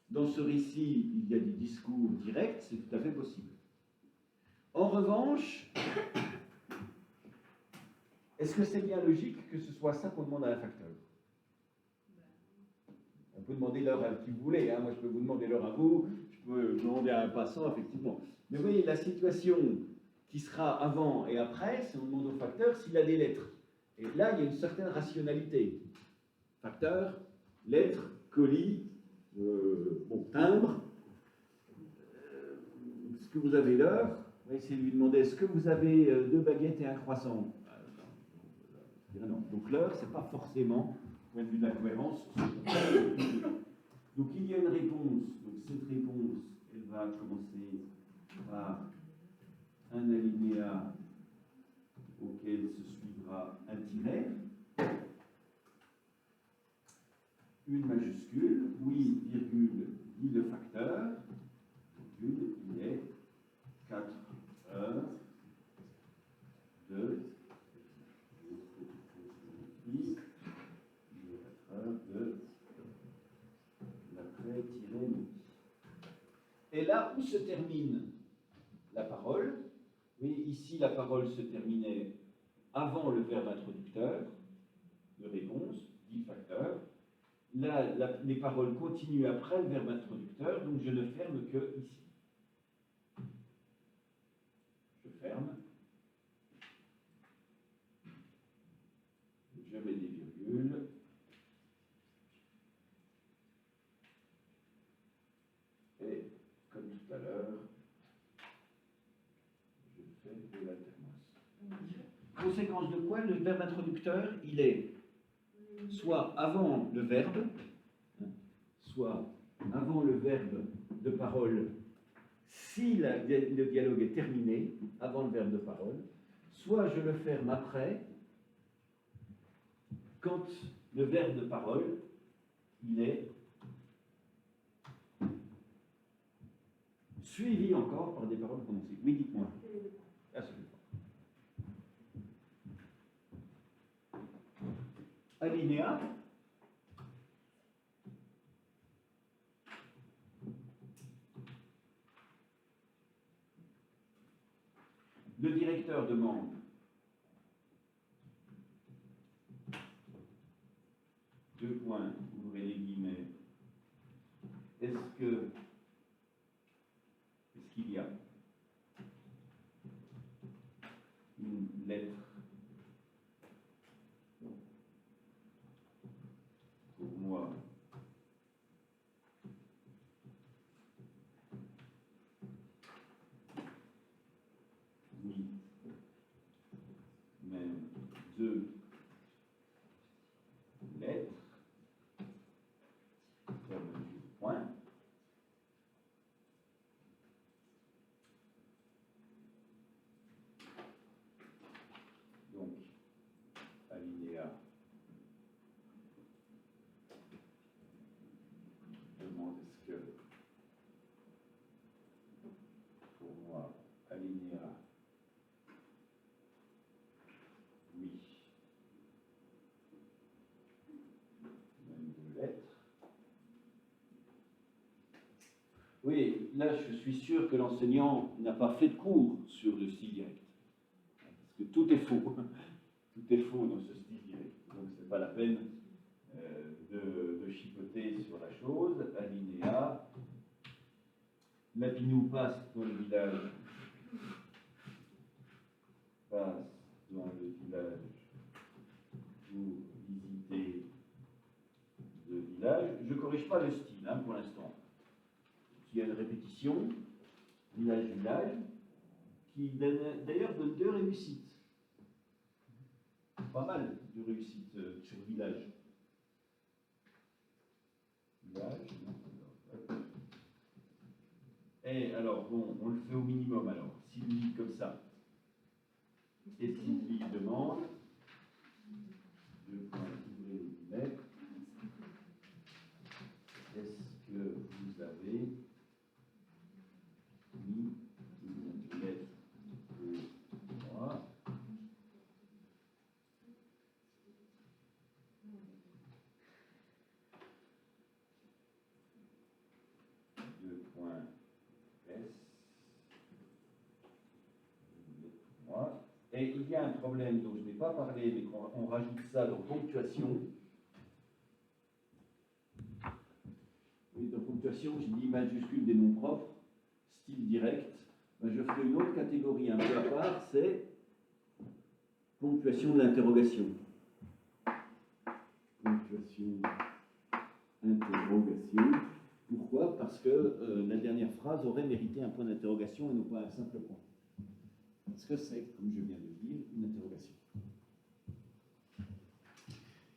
Speaker 3: Dans ce récit, il y a des discours directs, c'est tout à fait possible. En revanche, est-ce que c'est bien logique que ce soit ça qu'on demande à un facteur? On peut demander l'heure à qui vous voulez, hein. Moi je peux vous demander l'heure à vous, je peux demander à un passant, effectivement. Mais vous voyez, la situation qui sera avant et après, c'est on demande au facteur s'il a des lettres. Et là, il y a une certaine rationalité. Facteur, lettres, colis, timbre. Est-ce que vous avez l'heure? On va essayer de lui demander, est-ce que vous avez 2 baguettes et un croissant? Non. Donc l'heure, c'est pas forcément, au point de vue de la cohérence. Donc il y a une réponse. Donc cette réponse, elle va commencer par un alinéa auquel se suivra un tiret, une majuscule, oui, virgule, dit le facteur, virgule, il est 4 heures de 4 heures de l'après-midi. Et là où se termine la parole, oui, ici la parole se terminait avant le verbe introducteur de réponse, dit le facteur. Là, les paroles continuent après le verbe introducteur, donc je ne ferme que ici. Je ferme. Je mets des virgules. Et, comme tout à l'heure, je fais de l'alternance. Conséquence de quoi? Le verbe introducteur, il est soit avant le verbe, soit avant le verbe de parole, si le dialogue est terminé, avant le verbe de parole, soit je le ferme après, quand le verbe de parole, il est suivi encore par des paroles prononcées. Oui, dites-moi. Alinéa. Le directeur demande deux points, ouvrez les guillemets. Est-ce qu'il y a une lettre moi oui, même deux lettres, point. Donc, alinéa demande est-ce que pour moi, alinéa oui, même deux lettres. Oui, là je suis sûr que l'enseignant n'a pas fait de cours sur le style direct. Parce que tout est faux. Tout est faux dans ce style direct. Donc ce n'est pas la peine de chipoter sur la chose. Alinéa. Lapinou passe dans le village. Passe dans le village pour visiter le village. Je ne corrige pas le style pour l'instant. Il y a une répétition, village, qui d'ailleurs donne deux réussites. Pas mal de réussites sur village. Et alors, bon, on le fait au minimum alors. Sylvie comme ça. Et Sylvie demande, deux points, ouvrez les guillemets, est-ce que vous avez mis une lettre pour moi? Deux points S. Pour moi. Et il y a un problème dont je n'ai pas parlé, mais qu'on rajoute ça dans ponctuation. Oui, dans ponctuation, j'ai dit majuscule des noms propres, style direct. Ben, je ferai une autre catégorie un peu à part, c'est ponctuation de l'interrogation. Ponctuation, interrogation. Pourquoi? Parce que la dernière phrase aurait mérité un point d'interrogation et non pas un simple point. Parce que c'est, comme je viens de le dire, une interrogation.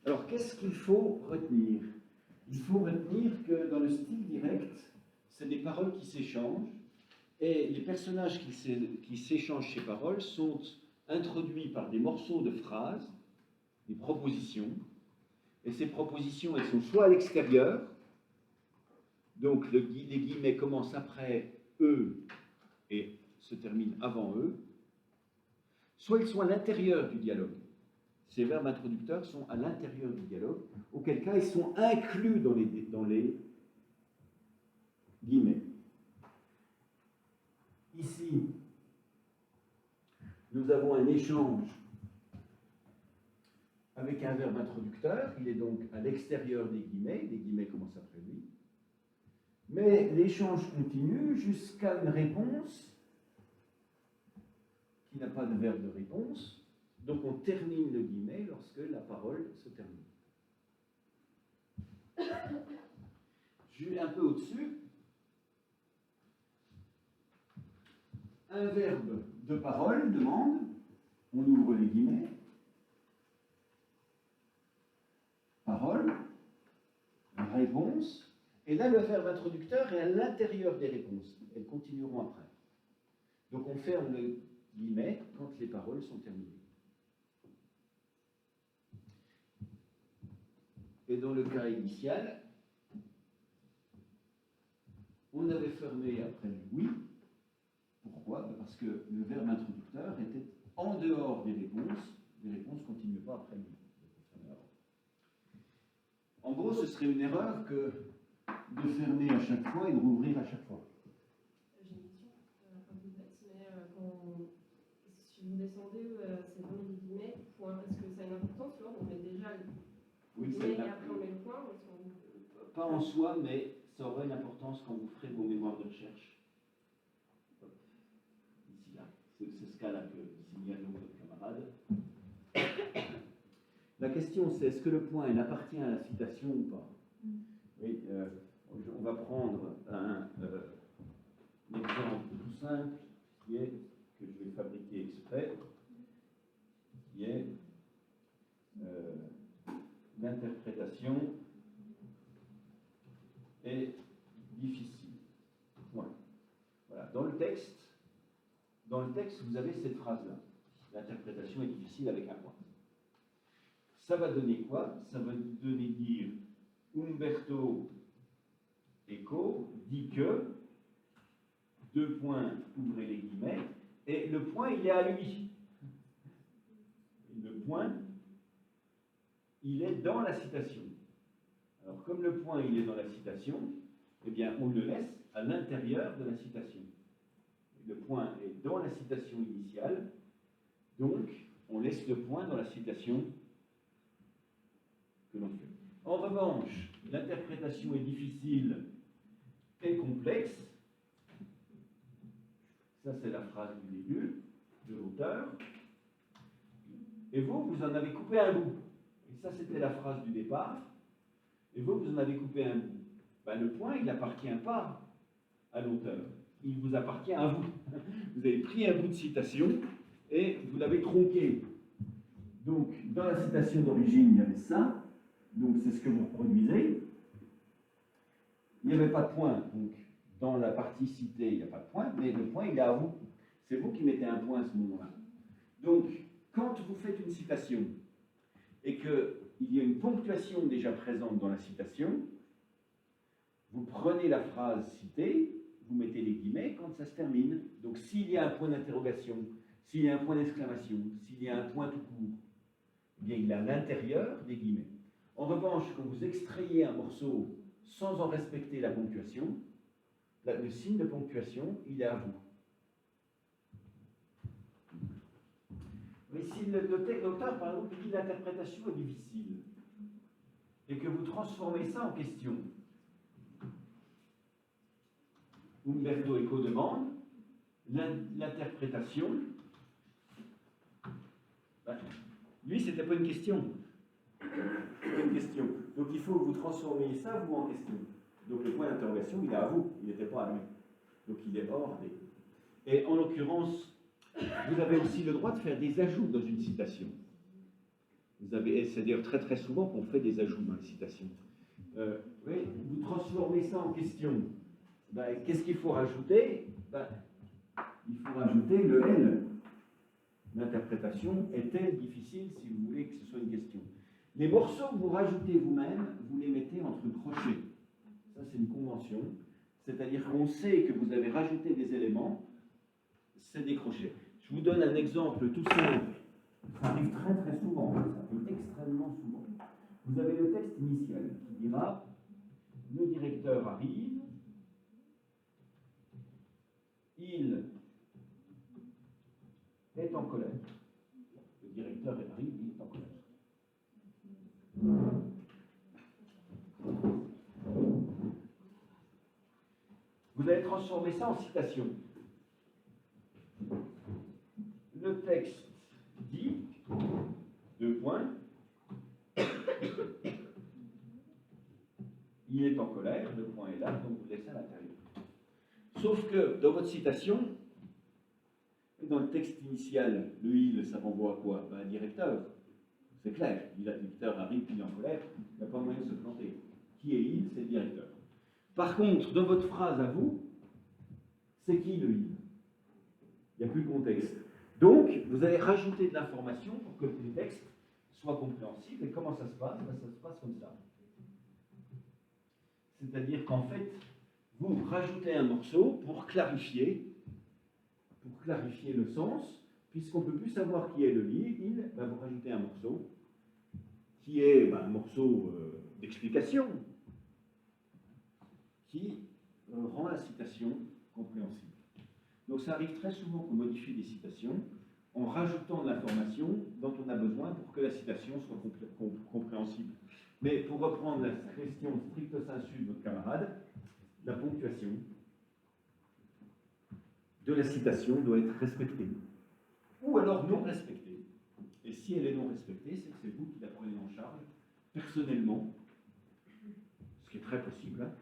Speaker 3: Alors, qu'est-ce qu'il faut retenir? Il faut retenir que dans le style direct, c'est des paroles qui s'échangent, et les personnages qui s'échangent ces paroles sont introduits par des morceaux de phrases, des propositions, et ces propositions, elles sont soit à l'extérieur, donc les guillemets commencent après eux et se terminent avant eux, soit ils sont à l'intérieur du dialogue. Ces verbes introducteurs sont à l'intérieur du dialogue, auquel cas ils sont inclus dans les guillemets. Ici, nous avons un échange avec un verbe introducteur, il est donc à l'extérieur des guillemets commencent après lui, mais l'échange continue jusqu'à une réponse qui n'a pas de verbe de réponse, donc on termine le guillemet lorsque la parole se termine. Je vais un peu au-dessus. Un verbe de parole demande, on ouvre les guillemets, parole, réponse, et là le verbe introducteur est à l'intérieur des réponses. Elles continueront après. Donc on ferme le guillemet quand les paroles sont terminées. Et dans le cas initial, on avait fermé après le oui. Pourquoi? Parce que le verbe introducteur était en dehors des réponses ne continuent pas après lui. En gros, ce serait une erreur que de fermer à chaque fois et de rouvrir à chaque fois.
Speaker 4: J'ai une question un peu bête, mais si vous descendez, c'est vraiment des guillemets, point. Est-ce que ça a une importance? Tu vois, on met déjà le guillemet et après on met le point?
Speaker 3: Pas en soi, mais ça aura une importance quand vous ferez vos mémoires de recherche. Ici, là. C'est ce cas-là que signale votre camarade. La question, c'est est-ce que le point, il appartient à la citation ou pas? Oui, on va prendre un exemple tout simple, qui est, que je vais fabriquer exprès, qui est l'interprétation est difficile. Point. Voilà. Dans le texte, vous avez cette phrase-là. L'interprétation est difficile avec un point. Ça va donner quoi? Ça va donner dire Umberto Eco dit que, deux points, ouvrez les guillemets, et le point, il est à lui. Le point, il est dans la citation. Alors, comme le point, il est dans la citation, eh bien, on le laisse à l'intérieur de la citation. Le point est dans la citation initiale, donc, on laisse le point dans la citation que l'on fait. En revanche, l'interprétation est difficile et complexe. Ça, c'est la phrase du début de l'auteur. Et vous en avez coupé un bout. Et ça, c'était la phrase du départ. Et vous en avez coupé un bout. Ben, le point, il n'appartient pas à l'auteur. Il vous appartient à vous. Vous avez pris un bout de citation et vous l'avez tronqué. Donc, dans la citation d'origine, il y avait ça. Donc, c'est ce que vous reproduisez. Il n'y avait pas de point. Donc, dans la partie citée, il n'y a pas de point, mais le point, il est à vous. C'est vous qui mettez un point à ce moment-là. Donc, quand vous faites une citation et qu'il y a une ponctuation déjà présente dans la citation, vous prenez la phrase citée, vous mettez les guillemets quand ça se termine. Donc, s'il y a un point d'interrogation, s'il y a un point d'exclamation, s'il y a un point tout court, eh bien, il est à l'intérieur des guillemets. En revanche, quand vous extrayez un morceau sans en respecter la ponctuation, le signe de ponctuation, il est à vous. Mais si l'auteur, par exemple, dit l'interprétation est difficile, et que vous transformez ça en question, Umberto Eco demande l'interprétation. Ben, lui, c'était pas une question. Une question. Donc il faut que vous transformiez ça, vous, en question. Donc le point d'interrogation, il est à vous, il n'était pas à lui. Donc il est hors des. Et en l'occurrence, vous avez aussi le droit de faire des ajouts dans une citation. C'est d'ailleurs très très souvent qu'on fait des ajouts dans les citations. Oui, vous transformez ça en question. Ben, qu'est-ce qu'il faut rajouter? Ben, il faut rajouter le L. L'interprétation est-elle difficile si vous voulez que ce soit une question? Les morceaux que vous rajoutez vous-même, vous les mettez entre crochets. Ça, c'est une convention. C'est-à-dire qu'on sait que vous avez rajouté des éléments, c'est des crochets. Je vous donne un exemple tout simple. Ça arrive très très souvent, ça arrive extrêmement souvent. Vous avez le texte initial qui dira « Le directeur arrive, il est en colère. » Le directeur arrive, il est en colère. Vous allez transformer ça en citation. Le texte dit, deux points, il est en colère, le point est là, donc vous laissez à l'intérieur. Sauf que dans votre citation, dans le texte initial, le il, ça renvoie à quoi? Ben, un directeur. C'est clair, le directeur arrive, il est en colère, il n'y a pas moyen de se planter. Qui est il? C'est le directeur. Par contre, dans votre phrase à vous, c'est qui le il? Il n'y a plus de contexte. Donc, vous allez rajouter de l'information pour que le texte soit compréhensible. Et comment ça se passe? Ben, ça se passe comme ça. C'est-à-dire qu'en fait, vous rajoutez un morceau pour clarifier le sens, puisqu'on ne peut plus savoir qui est le il, ben, vous rajoutez un morceau qui est un morceau d'explication qui rend la citation compréhensible. Donc ça arrive très souvent qu'on modifie des citations en rajoutant de l'information dont on a besoin pour que la citation soit compréhensible. Mais pour reprendre la question stricto sensu de votre camarade, la ponctuation de la citation doit être respectée, ou alors non respectée.
Speaker 1: Et si elle est non respectée, c'est que c'est vous qui la prenez en charge, personnellement, ce qui est très possible, hein.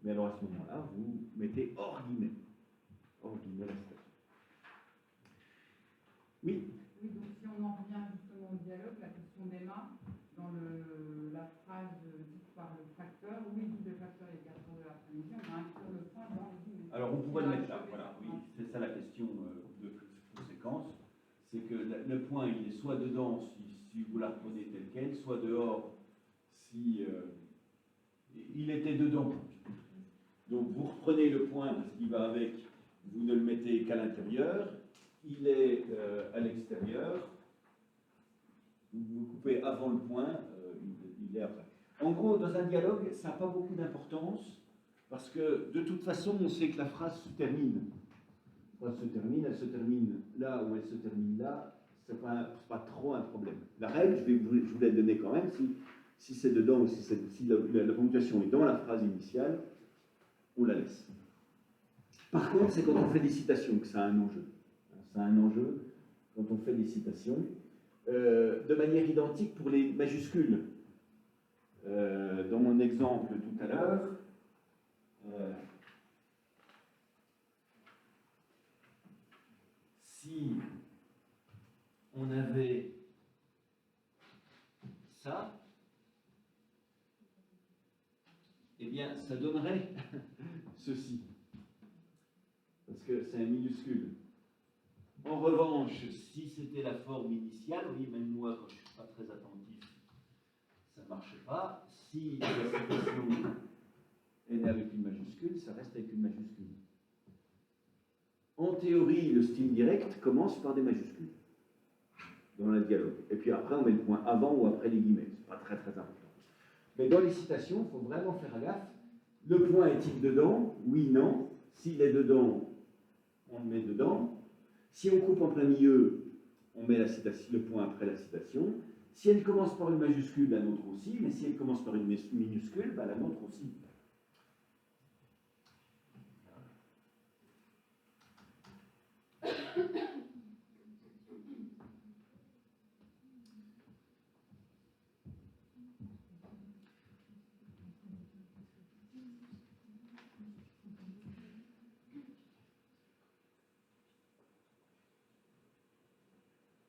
Speaker 1: Mais alors à ce moment-là, vous mettez hors guillemets la citation. Oui.
Speaker 5: Oui, donc si on en revient justement au dialogue, la question d'Emma, dans la phrase dite par le facteur, oui, dit le facteur est 4 heures de l'après-midi, on va inclure le point dans le guillemets.
Speaker 1: Alors on pourrait le mettre là, voilà, oui, c'est ça la question de conséquence, c'est que le point il est soit dedans si vous la reprenez telle quelle, soit dehors si il était dedans. Donc vous reprenez le point parce qu'il va avec, vous ne le mettez qu'à l'intérieur, il est à l'extérieur, vous coupez avant le point, il est après. En gros, dans un dialogue, ça n'a pas beaucoup d'importance, parce que de toute façon, on sait que la phrase se termine. Elle se termine là ou elle se termine là, ce n'est pas trop un problème. La règle, je vous l'ai donnée quand même, si c'est dedans ou si la ponctuation est dans la phrase initiale, on la laisse. Par contre, c'est quand on fait des citations que ça a un enjeu. Ça a un enjeu quand on fait des citations, de manière identique pour les majuscules. Dans mon exemple tout à l'heure, si on avait ça, eh bien, ça donnerait ceci, parce que c'est un minuscule. En revanche, si c'était la forme initiale, oui, même moi, quand je ne suis pas très attentif, ça ne marche pas. Si la citation est avec une majuscule, ça reste avec une majuscule. En théorie, le style direct commence par des majuscules dans le dialogue. Et puis après, on met le point avant ou après les guillemets. Ce n'est pas très très important. Mais dans les citations, il faut vraiment faire gaffe. Le point est-il dedans? Oui, non. S'il est dedans, on le met dedans. Si on coupe en plein milieu, on met le point après la citation. Si elle commence par une majuscule, la nôtre aussi. Mais si elle commence par une minuscule, la nôtre aussi.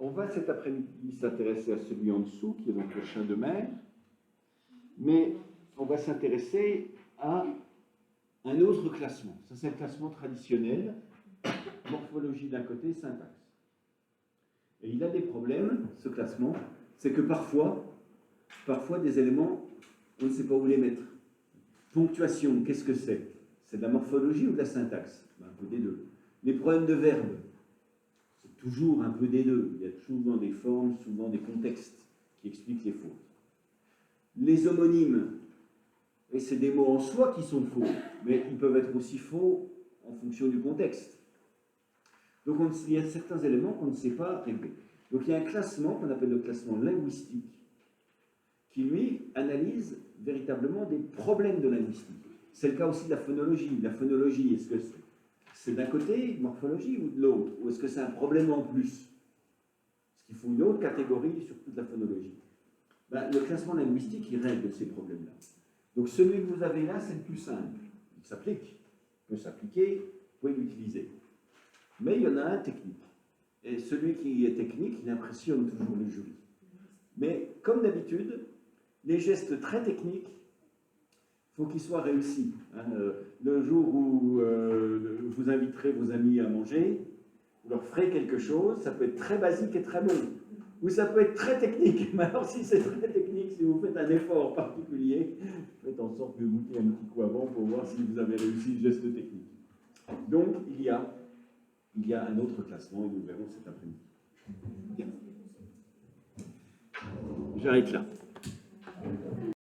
Speaker 1: On va cet après-midi s'intéresser à celui en dessous, qui est donc le chien de mer, mais on va s'intéresser à un autre classement. Ça, c'est le classement traditionnel, morphologie d'un côté, syntaxe. Et il a des problèmes, ce classement, c'est que parfois des éléments, on ne sait pas où les mettre. Ponctuation, qu'est-ce que c'est? C'est de la morphologie ou de la syntaxe? Un peu des deux. Les problèmes de verbes, toujours un peu des deux. Il y a souvent des formes, souvent des contextes qui expliquent les fautes. Les homonymes, et c'est des mots en soi qui sont faux, mais ils peuvent être aussi faux en fonction du contexte. Donc il y a certains éléments qu'on ne sait pas régler. Donc il y a un classement qu'on appelle le classement linguistique, qui lui analyse véritablement des problèmes de linguistique. C'est le cas aussi de la phonologie. La phonologie, est-ce que c'est d'un côté, morphologie, ou de l'autre? Ou est-ce que c'est un problème en plus? Est-ce qu'il faut une autre catégorie sur toute la phonologie? Le classement linguistique, il règle ces problèmes-là. Donc celui que vous avez là, c'est le plus simple. Il s'applique. Il peut s'appliquer, vous pouvez l'utiliser. Mais il y en a un technique. Et celui qui est technique, il impressionne toujours le jury. Mais comme d'habitude, les gestes très techniques, il faut qu'ils soient réussis. Le jour où vous inviterez vos amis à manger, vous leur ferez quelque chose, ça peut être très basique et très bon. Ou ça peut être très technique. Mais alors si c'est très technique, si vous faites un effort particulier, faites en sorte de goûter un petit coup avant pour voir si vous avez réussi le geste technique. Donc il y a un autre classement et nous verrons cet après-midi. J'arrête là.